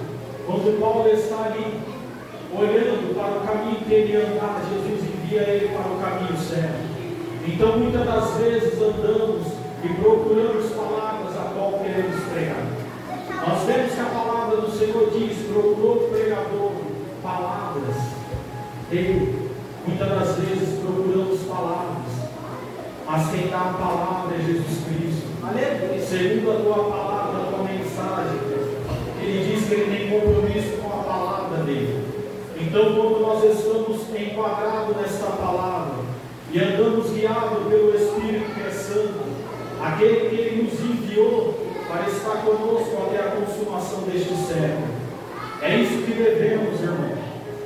quando Paulo está ali olhando para o caminho que ele andava, Jesus envia ele para o caminho certo. Então muitas das vezes andamos e procuramos palavras a qual queremos pregar. Nós vemos que a palavra do Senhor diz: procurou o pregador palavras. Muitas das vezes procuramos palavras, mas quem dá a palavra é Jesus Cristo. Segundo a tua palavra, a tua mensagem, Ele diz que Ele tem compromisso com a palavra dele. Então, quando nós estamos enquadrados nesta palavra e andamos guiados pelo Espírito que é Santo, aquele que Ele nos enviou para estar conosco até a consumação deste século, é isso que devemos, irmão,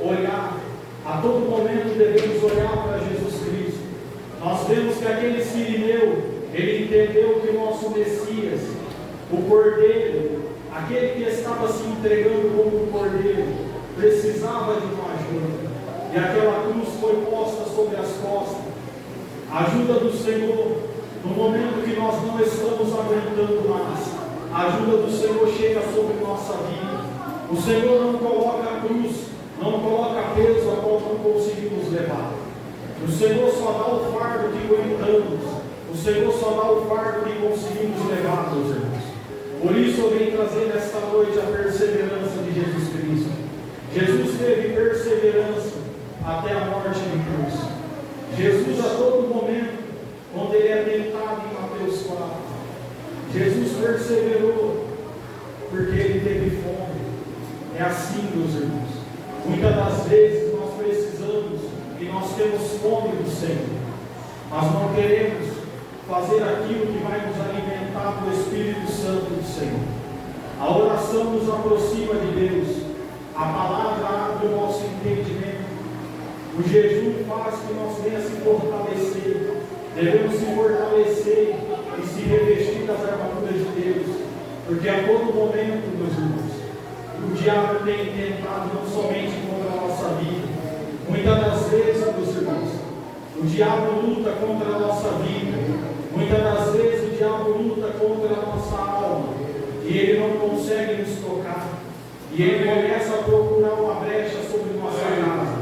olhar. A todo momento devemos olhar para Jesus Cristo. Nós vemos que aquele sirineu, ele entendeu que o nosso Messias, o Cordeiro, aquele que estava se entregando como um Cordeiro, precisava de uma ajuda. E aquela cruz foi posta sobre as costas. A ajuda do Senhor, no momento que nós não estamos aguentando mais. A A ajuda do Senhor chega sobre nossa vida. O Senhor não coloca a cruz, não coloca peso a qual não conseguimos levar. O Senhor só dá o fardo que aguentamos. O Senhor só dá o fardo que conseguimos levar, meus irmãos. Por isso eu venho trazer nesta noite a perseverança de Jesus Cristo. Jesus teve perseverança até a morte de cruz. Jesus a todo momento, quando ele é tentado em Mateus 4, Jesus perseverou, porque ele teve fome. É assim, meus irmãos. Muitas das vezes nós precisamos e nós temos fome do Senhor. Nós não queremos fazer aquilo que vai nos alimentar do Espírito Santo do Senhor. A oração nos aproxima de Deus. A palavra abre o nosso entendimento. O jejum faz que nós venhamos se fortalecer. Devemos se fortalecer e se revestir das armaduras de Deus. Porque a todo momento, meus irmãos, o diabo tem tentado não somente contra a nossa vida. Muitas das vezes, meus irmãos, o diabo luta contra a nossa vida. Muitas das vezes o diabo luta contra a nossa alma. E ele não consegue nos tocar. E ele começa a procurar uma brecha sobre nossa casa.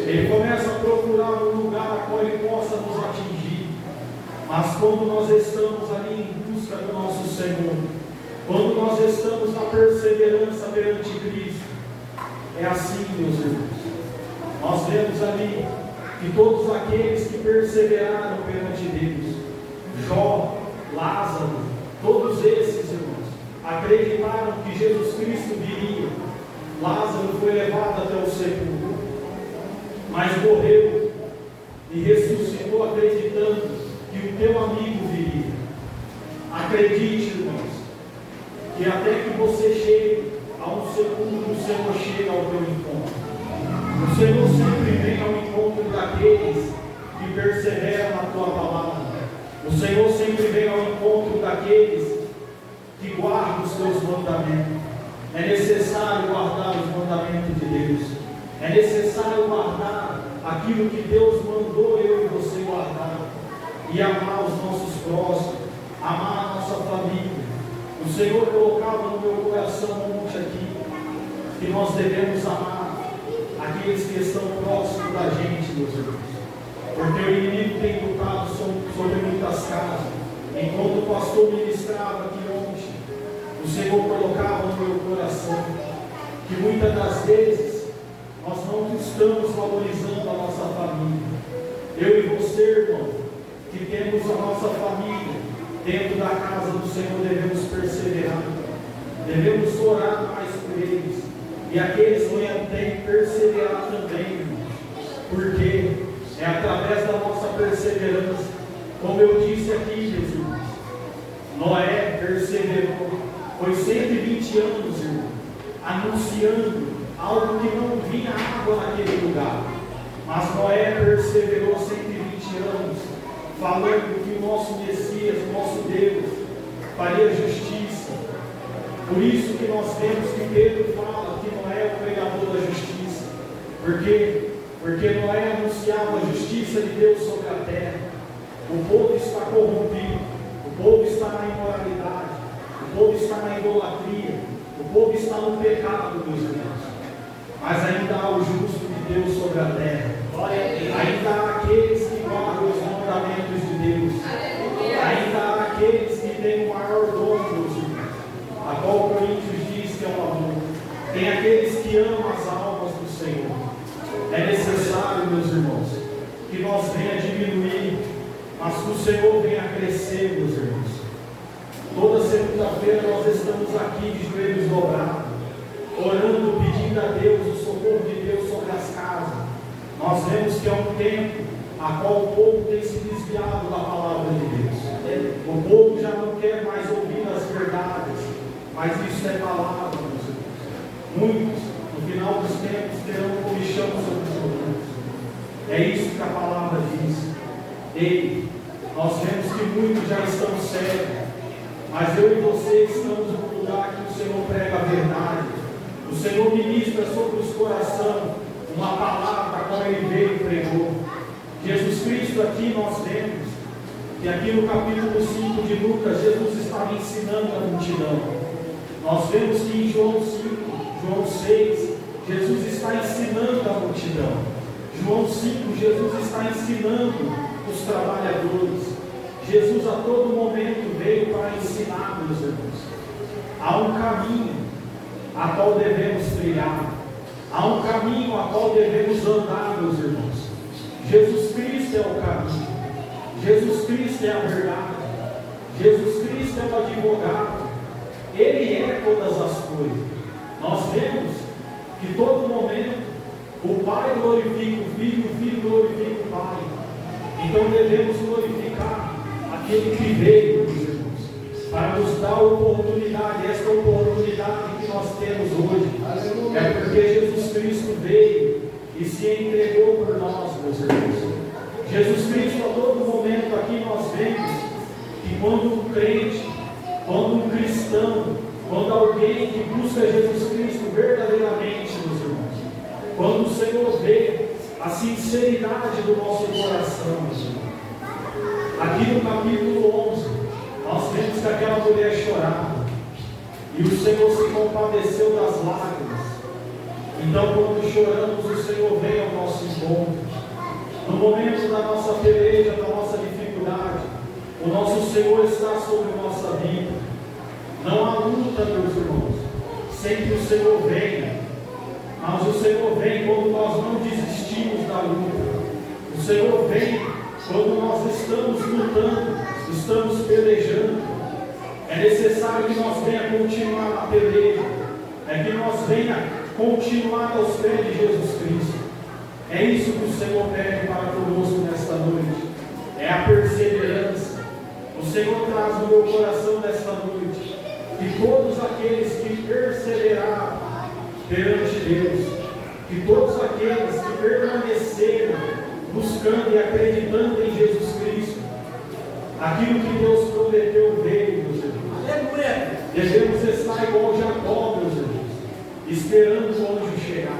Ele começa a procurar um lugar a qual ele possa nos atingir. Mas quando nós estamos ali em busca do nosso Senhor, quando nós estamos na perseverança perante Cristo, é assim, meus irmãos. Nós vemos ali que todos aqueles que perseveraram perante Deus, Jó, Lázaro, todos esses, irmãos, acreditaram que Jesus Cristo viria. Lázaro foi levado até o sepulcro, mas morreu e ressuscitou acreditando que o teu amigo viria. Acredite, irmãos, que até que você chegue a um sepulcro, o Senhor chega ao teu encontro. O Senhor sempre vem ao encontro daqueles que perseveram na tua palavra. O Senhor sempre vem ao encontro daqueles que guardam os teus mandamentos. É necessário guardar os mandamentos de Deus. É necessário guardar aquilo que Deus mandou eu e você guardar. E amar os nossos próximos, amar a nossa família. O Senhor colocava no meu coração um monte aqui, que nós devemos amar aqueles que estão próximos da gente, meus irmãos. Porque o inimigo tem lutado sobre muitas casas. Enquanto o pastor ministrava aqui ontem, o Senhor colocava no meu coração que muitas das vezes nós não estamos valorizando a nossa família. Eu e você, irmão, que temos a nossa família dentro da casa do Senhor, devemos perseverar, devemos orar mais por eles, e aqueles que não têm, perseverar também, irmãos, porque é através da nossa perseverança, como eu disse aqui, meus irmãos, Noé perseverou, foi 120 anos, irmão, anunciando algo que não vinha água naquele lugar, mas Noé perseverou 120 anos, falando que o nosso Messias, o nosso Deus, faria justiça. Por isso que nós vemos que Pedro fala que Noé é o pregador da justiça. Por quê? Porque Noé anunciava a justiça de Deus sobre a terra. O povo está corrompido, o povo está na imoralidade, o povo está na idolatria, o povo está no pecado, meus irmãos. Mas ainda há o justo de Deus sobre a terra. Ainda há aqueles que guardam os mandamentos de Deus. Ainda há aqueles que têm o maior dom, meus irmãos, a qual Coríntios diz que é o amor. Tem aqueles que amam as almas do Senhor. É necessário, meus irmãos, que nós venha diminuir, mas que o Senhor venha crescer, meus irmãos. Toda segunda-feira nós estamos aqui de joelhos dobrados, orando, pedindo a Deus o socorro de Deus sobre as casas. Nós vemos que é um tempo a qual o povo tem se desviado da palavra de Deus. O povo já não quer mais ouvir as verdades, mas isso é palavra, meus irmãos. Muitos, no final dos tempos, terão comichão sobre os outros. É isso que a palavra diz. Ei, nós vemos que muitos já estão cegos, mas eu e você estamos no lugar que o Senhor prega a verdade. O Senhor ministra sobre os corações uma palavra a qual Ele veio e pregou. Jesus Cristo, aqui nós vemos que aqui no capítulo 5 de Lucas, Jesus estava ensinando a multidão. Nós vemos que em João 5, João 6, Jesus está ensinando a multidão. João 5, Jesus está ensinando os trabalhadores. Jesus a todo momento veio para ensinar, meus irmãos. Há um caminho a qual devemos trilhar. Há um caminho a qual devemos andar, meus irmãos. Jesus Cristo é o caminho. Jesus Cristo é a verdade. Jesus Cristo é o advogado. Ele é todas as coisas. Nós vemos que todo momento o Pai glorifica o Filho glorifica o Pai. Então devemos glorificar aquele que veio, meus irmãos, para nos dar a oportunidade, esta oportunidade que nós temos hoje. É porque Jesus Cristo veio e se entregou por nós, meus irmãos. Jesus Cristo, a todo momento aqui nós vemos que quando um crente, quando um cristão, quando alguém que busca Jesus Cristo verdadeiramente, meus irmãos, quando o Senhor vê a sinceridade do nosso coração, meus irmãos. Aqui no capítulo 11, nós vemos que aquela mulher chorava e o Senhor se compadeceu das lágrimas. Então, quando choramos, o Senhor vem ao nosso encontro. No momento da nossa peleja, da nossa dificuldade, o nosso Senhor está sobre a nossa vida. Não há luta, meus irmãos, sem que o Senhor venha. Mas o Senhor vem quando nós não desistimos da luta. O Senhor vem quando nós estamos lutando, estamos pelejando. É necessário que nós venha continuar na peleja. É que nós venha continuar aos pés de Jesus Cristo. É isso que o Senhor pede para conosco nesta noite. É a perseverança. O Senhor traz no meu coração nesta noite que todos aqueles que perseveraram perante Deus, que todos aqueles que permaneceram buscando e acreditando em Jesus Cristo, aquilo que Deus prometeu veio, meus irmãos. Devemos estar igual Jacó, meus irmãos, esperando o anjo chegar.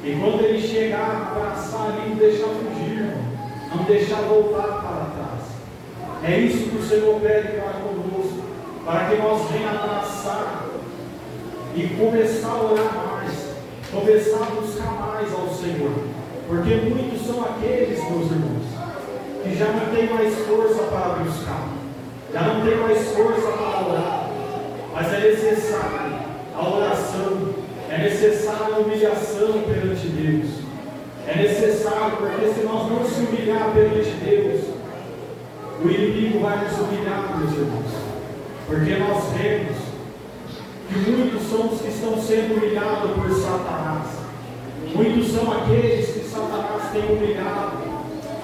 E quando ele chegar, abraçar ali, não deixar fugir, irmão, não deixar voltar para trás. É isso que o Senhor pede para conosco, para que nós venhamos abraçar e começar a orar mais, começar a buscar mais ao Senhor. Porque muitos são aqueles, meus irmãos, que já não tem mais força para buscar, já não tem mais força para orar. Mas é necessário a oração, é necessário a humilhação perante Deus. É necessário, porque se nós não se humilhar perante Deus, o inimigo vai nos humilhar, meus irmãos. Porque nós vemos que muitos são os que estão sendo humilhados por Satanás. Muitos são aqueles que Satanás tem humilhado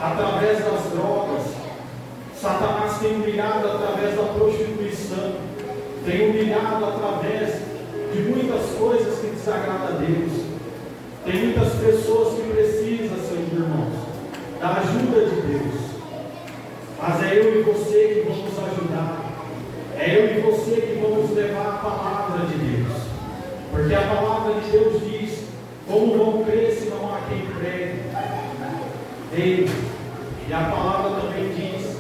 através das drogas. Satanás tem humilhado através da prostituição. Tem humilhado através de muitas coisas que desagradam a Deus. Tem muitas pessoas que precisam, seus irmãos, da ajuda de Deus. Mas é eu e você que vamos ajudar. É eu e você que vamos levar a palavra de Deus. Porque a palavra de Deus diz: como vão crer se não há quem pregue? Ele. E a palavra também diz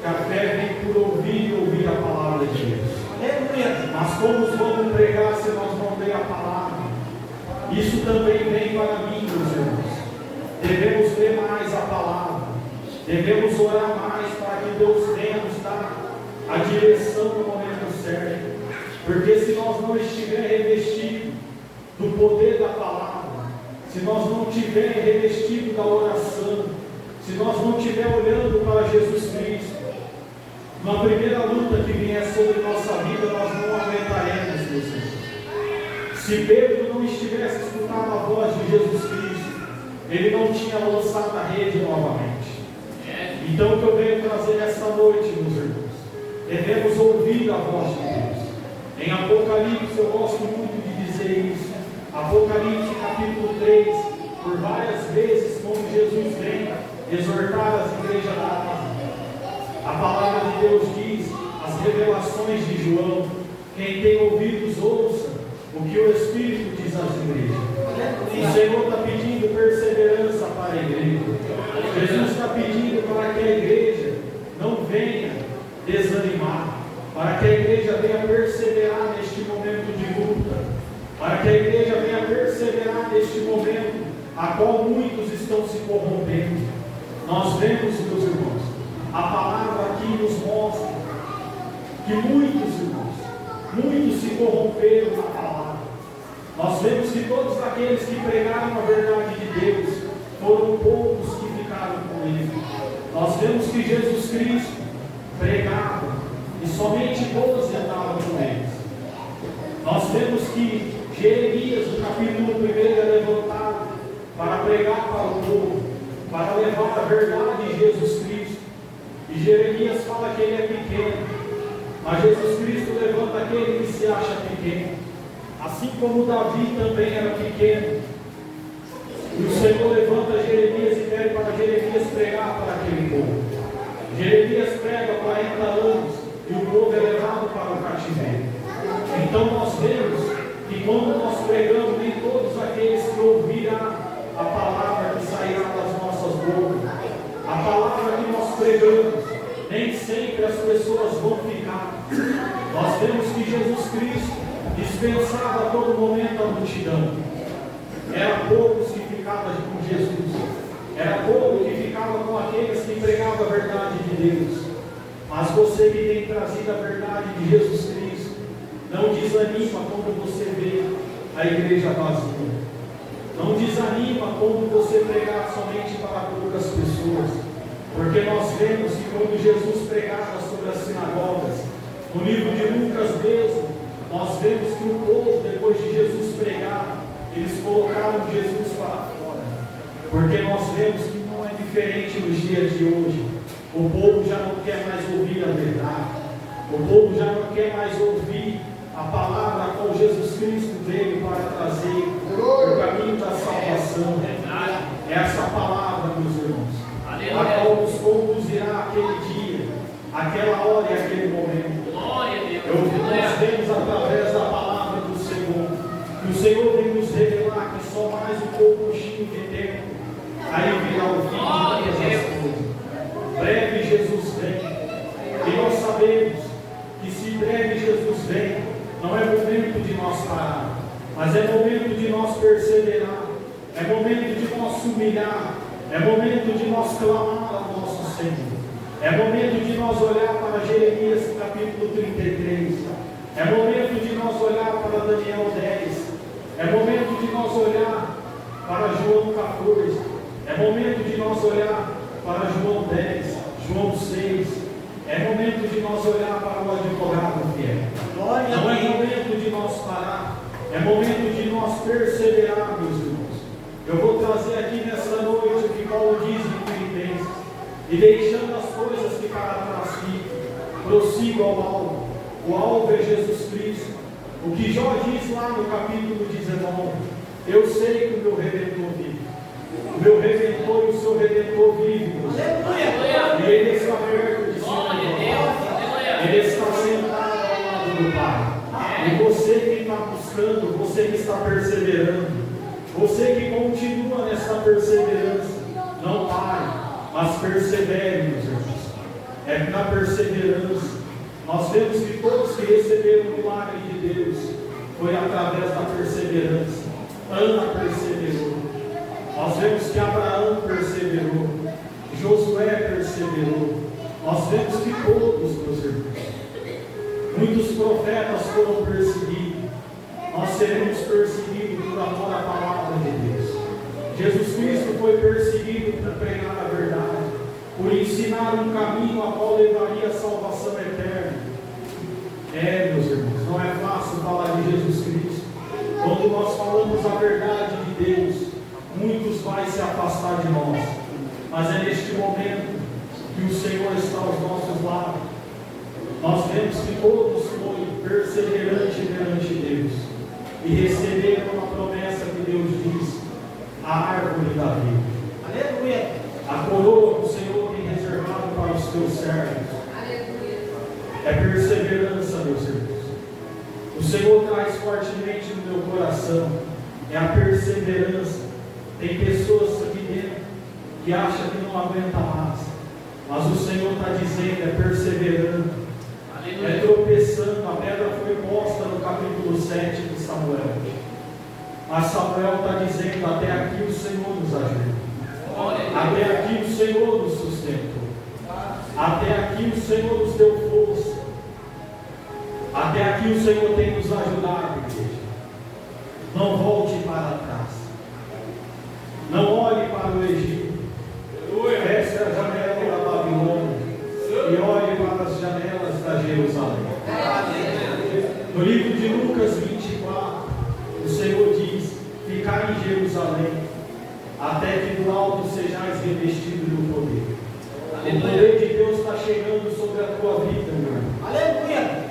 que a fé vem por ouvir e ouvir a palavra de Deus. Mas como vamos pregar se nós não ler a palavra? Isso também vem para mim, meus irmãos. Devemos ler mais a palavra. Devemos orar mais para que Deus venha nos dar a direção no momento certo. Porque se nós não estivermos revestidos do poder da palavra, se nós não estivermos revestidos da oração, se nós não estivermos olhando para Jesus Cristo, na primeira luta que vier sobre nossa vida, nós não aguentaremos, meus irmãos. Se Pedro não estivesse escutando a voz de Jesus Cristo, ele não tinha lançado a rede novamente. Então o que eu venho trazer esta noite, meus irmãos, devemos ouvir a voz de Deus. Em Apocalipse, eu gosto muito de dizer isso. Apocalipse capítulo 3, por várias vezes, quando Jesus vem exortar as igrejas da Ásia, a palavra de Deus diz, as revelações de João: quem tem ouvidos, ouça o que o Espírito diz às igrejas. O Senhor está pedindo perseverança para a igreja. Jesus está pedindo para que a igreja não venha desanimar, para que a igreja venha perseverar neste momento de luta, para que a igreja venha perseverar neste momento, a qual muitos estão se corrompendo. Nós vemos, meus irmãos, a palavra aqui nos mostra que muitos irmãos, muitos se corromperam na palavra. Nós vemos que todos aqueles que pregaram a verdade de Deus foram poucos que ficaram com ele. Nós vemos que Jesus Cristo pregava e somente 12 andavam com eles. Nós vemos que Jeremias, no capítulo 1, é levantado para pregar para o povo, para levar a verdade de Jesus Cristo. E Jeremias fala que ele é pequeno, mas Jesus Cristo levanta aquele que se acha pequeno. Assim como Davi também era pequeno, e o Senhor levanta Jeremias e pede para Jeremias pregar para aquele povo. Jeremias prega 40 anos e o povo é levado para o cativeiro. Então nós vemos que quando nós pregamos, nem todos aqueles que ouvirão a palavra que sairá das nossas bocas, a palavra que nós pregamos, nem sempre as pessoas vão ficar. Nós vemos que Jesus Cristo dispensava a todo momento a multidão. Era poucos que ficavam com Jesus, era pouco que ficava com aqueles que pregavam a verdade de Deus. Mas você que tem trazido a verdade de Jesus Cristo, não desanima quando você vê a igreja vazia. Não desanima quando você pregar somente para poucas pessoas, porque nós vemos que quando Jesus pregava sobre as sinagogas, no livro de Lucas mesmo, nós vemos que o povo, depois de Jesus pregar, eles colocaram Jesus para fora, porque nós vemos que não é diferente nos dias de hoje. O povo já não quer mais ouvir a verdade, o povo já não quer mais ouvir a palavra a qual Jesus Cristo veio para trazer o caminho da salvação. É essa palavra, meus irmãos, a qual nos conduzirá aquele dia, aquela hora e aquele momento. Nós vemos através da palavra do Senhor, que o Senhor vem nos revelar que só mais um pouquinho de tempo, aí virá o fim de todas as coisas. Breve Jesus vem, e nós sabemos que se breve Jesus vem, não é momento de nós parar, mas é momento de nós perseverar, é momento de nós humilhar, é momento de nós clamar ao nosso Senhor. É momento de nós olhar para Jeremias capítulo 33. É momento de nós olhar para Daniel 10. É momento de nós olhar para João 14. É momento de nós olhar para João 10, João 6. É momento de nós olhar para o advogado fiel. Não é momento de nós parar. É momento de nós perseverar, meus irmãos. Eu vou trazer aqui nesta noite o que Paulo diz em Filipenses. E deixando as coisas que para trás ficam, prossigo ao alvo. O alvo é Jesus Cristo. O que Jó diz lá no capítulo 19: eu sei que o meu Redentor vive. O meu Redentor e o seu Redentor vivem. E Ele está perto de si. Ele está sentado ao lado do Pai. E você que está buscando, você que está perseverando, você que continua nessa perseverança, não pare, mas persevere, meus irmãos. É na perseverança. Nós vemos que todos que receberam o milagre de Deus foi através da perseverança. Ana perseverou. Nós vemos que Abraão perseverou. Josué perseverou. Nós vemos que todos, meus irmãos, muitos profetas foram perseguidos. Nós seremos perseguidos por amor à palavra de Deus. Jesus Cristo foi perseguido por pregar a verdade, por ensinar um caminho a qual levaria a salvação eterna. Meus irmãos, não é fácil falar de Jesus Cristo. Quando nós falamos a verdade de Deus, muitos vão se afastar de nós. Mas é neste momento que o Senhor está aos nossos lados. Nós vemos que todos foram perseverantes perante Deus e receberam a promessa que Deus diz: a árvore da vida. Aleluia! A coroa que o Senhor tem reservado para os teus servos. Aleluia! É perseverança, meus irmãos. O Senhor traz fortemente no meu coração. É a perseverança. Tem pessoas aqui dentro que acham que não aguenta mais, mas o Senhor está dizendo: é perseverando, é tropeçando. 7 de Samuel. Mas Samuel está dizendo: até aqui o Senhor nos ajudou. Até aqui o Senhor nos sustentou. Até aqui o Senhor nos deu força. Até aqui o Senhor tem nos ajudado, igreja. Não volte para trás. Não olhe para o Egito. Feche a janela da Babilônia e olhe para as janelas da Jerusalém. No livro de Lucas 24, o Senhor diz: ficai em Jerusalém, até que do alto sejais revestidos do poder. O poder de Deus está chegando sobre a tua vida, meu irmão. Aleluia!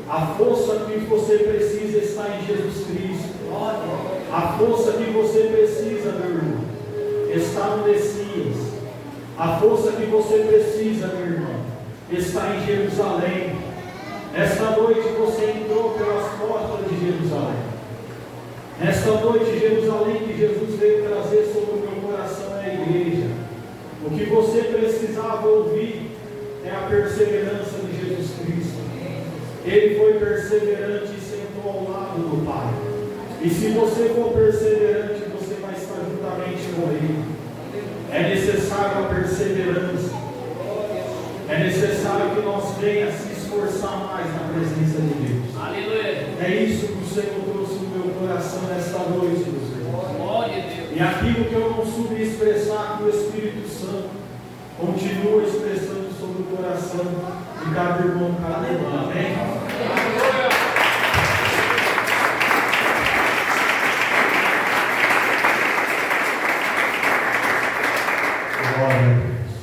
A força que você precisa está em Jesus Cristo. A força que você precisa, meu irmão, está no Messias. A força que você precisa, meu irmão, está em Jerusalém. Esta noite você entrou pelas portas de Jerusalém. Nesta noite, Jerusalém que Jesus veio trazer sobre o meu coração é a igreja. O que você precisava ouvir é a perseverança de Jesus Cristo. Ele foi perseverante e sentou ao lado do Pai. E se você for perseverante, você vai estar juntamente com Ele. É necessário a perseverança. É necessário que nós venhamos se esforçar mais na presença de Deus. Aleluia. É isso que o Senhor trouxe no meu coração nesta noite, meus irmãos. E aquilo que eu não soube expressar, que o Espírito Santo continua expressando sobre o coração de cada irmão, cada irmã. Amém? Glória a Deus.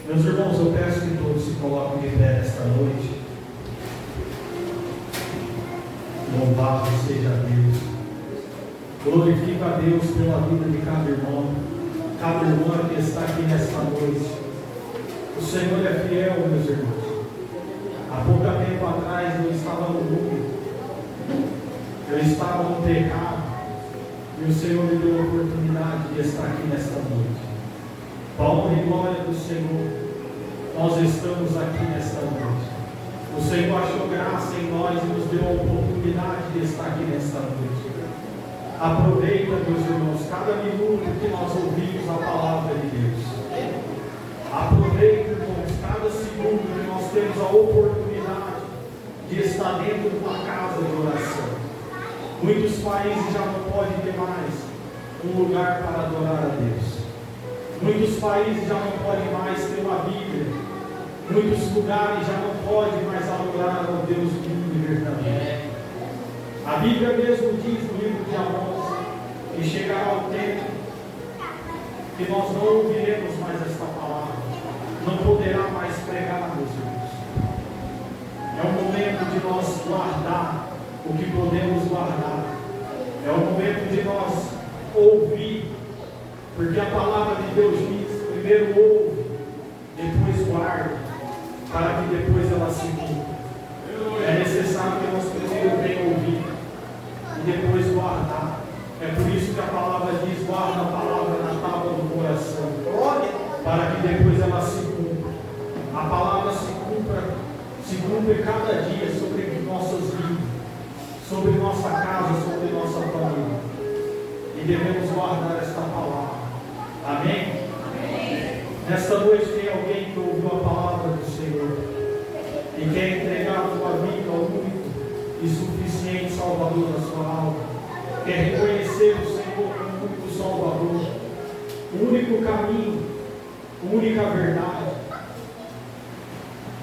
Meus irmãos, eu peço que todos se coloquem de pé nesta noite. Louvado seja Deus. Glorifica a Deus pela vida de cada irmã que está aqui nesta noite. O Senhor é fiel, meus irmãos. Há pouco tempo atrás eu estava no mundo, eu estava no pecado, e o Senhor me deu a oportunidade de estar aqui nesta noite. Para a honra e glória do Senhor, nós estamos aqui nesta noite. O Senhor achou graça em nós e nos deu a oportunidade de estar aqui nesta noite. Aproveita, meus irmãos, cada minuto que nós ouvimos a palavra de Deus. Aproveita, irmãos, cada segundo que nós temos a oportunidade de estar dentro de uma casa de oração. Muitos países já não podem ter mais um lugar para adorar a Deus. Muitos países já não podem mais ter uma Bíblia. Muitos lugares já não podem mais adorar ao Deus vivo e verdadeiro. A Bíblia mesmo diz no livro de Amós que chegará o tempo que nós não ouviremos mais esta palavra, não poderá mais pregar, meus irmãos. É o momento de nós guardar o que podemos guardar. É o momento de nós ouvir, porque a palavra de Deus diz: primeiro ouve, depois guarda, para que depois ela se cumpra. É necessário que nós primeiro venhamos ouvir e depois guardar. É por isso que a palavra diz: guarda a palavra na tábua do coração, para que depois ela se cumpra. A palavra se cumpre cada dia sobre nossas vidas, sobre nossa casa, sobre nossa família. E devemos guardar esta palavra. Amém? Amém. Nesta noite tem alguém que ouviu a palavra do Senhor e quer entregar a sua vida ao único e suficiente Salvador da sua alma. Quer reconhecer o Senhor como o único Salvador, o único caminho, a única verdade.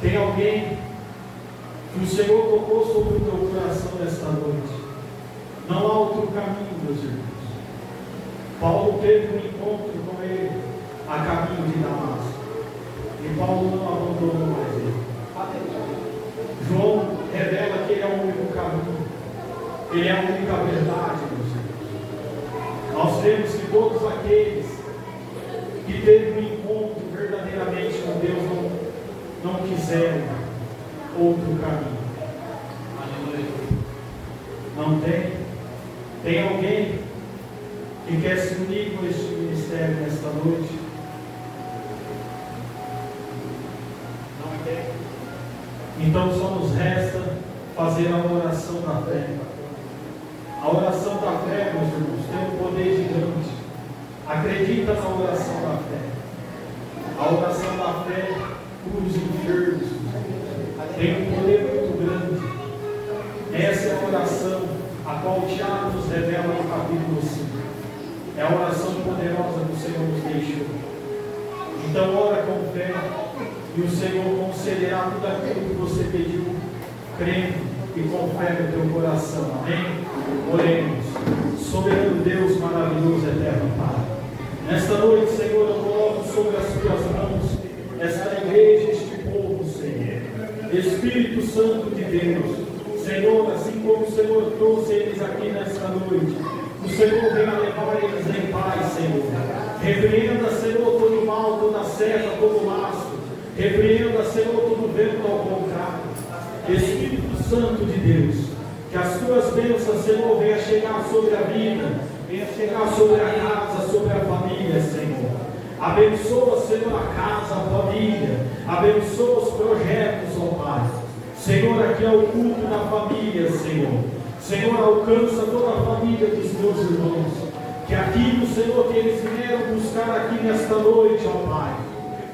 Tem alguém que o Senhor tocou sobre o teu coração nesta noite. Não há outro caminho, meus irmãos. Paulo teve um encontro com ele a caminho de Damasco, e Paulo não abandonou mais ele. João revela que ele é o único caminho, ele é a única verdade, meus irmãos. Nós vemos que todos aqueles que teve um encontro verdadeiramente com Deus não quiseram outro caminho. Não tem? Tem alguém que quer se unir com este ministério nesta noite? Não tem? Então só nos resta fazer a oração da fé. A oração da fé, meus irmãos, tem um poder gigante. Acredita na oração da fé. A oração da fé cura os enfermos. Tem um poder muito grande. Essa é a oração a qual Tiago nos revela no capítulo 5. É a oração poderosa que o Senhor nos deixou. Então ora com fé e o Senhor concederá tudo aquilo que você pediu, crendo e com fé no teu coração. Amém? Oremos. Soberano Deus, maravilhoso, eterno Pai. Nesta noite, Senhor, eu coloco sobre as tuas mãos esta igreja, este povo, Senhor. Espírito Santo de Deus, Senhor, assim como o Senhor trouxe eles aqui nesta noite, o Senhor venha levar eles em paz, Senhor. Repreenda, Senhor, todo mal, toda seta, todo laço. Repreenda, Senhor, todo vento ao contrário. Espírito Santo de Deus, que as tuas bênçãos, Senhor, venha chegar sobre a vida, venha chegar sobre a casa, sobre a família, Senhor. Abençoa, Senhor, a casa, a família. Abençoa os projetos, ó Pai. Senhor, aqui é o culto da família, Senhor. Senhor, alcança toda a família dos meus irmãos. Que aquilo, Senhor, que eles vieram buscar aqui nesta noite, ó Pai,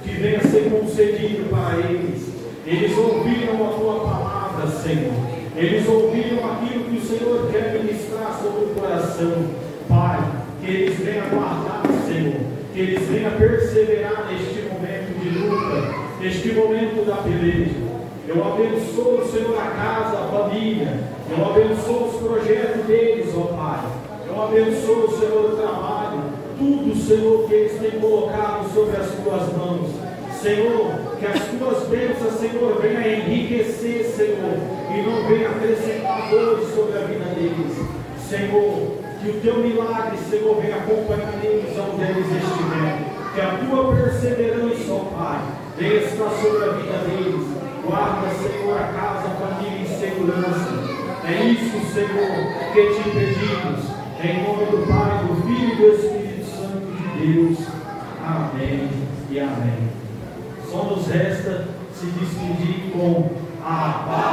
que venha ser concedido para eles. Eles ouviram a tua palavra, Senhor. Eles ouviram aquilo que o Senhor quer ministrar sobre o coração. Pai, que eles venham guardar, Senhor. Que eles venham perseverar neste momento de luta, neste momento da peleja. Eu abençoo, Senhor, a casa, a família. Eu abençoo os projetos deles, ó Pai. Eu abençoo, Senhor, o trabalho. Tudo, Senhor, que eles têm colocado sobre as tuas mãos. Senhor, que as tuas bênçãos, Senhor, venham enriquecer, Senhor, e não venham acrescentar dores sobre a vida deles. Senhor, que o teu milagre, Senhor, venha acompanhar eles onde eles estiverem. Que a tua perseverança, ó Pai, venha estar sobre a vida deles. Guarda, Senhor, a casa, a família em segurança. É isso, Senhor, que te pedimos. Em nome do Pai, do Filho e do Espírito Santo de Deus. Amém e amém. Só nos resta se despedir com a paz.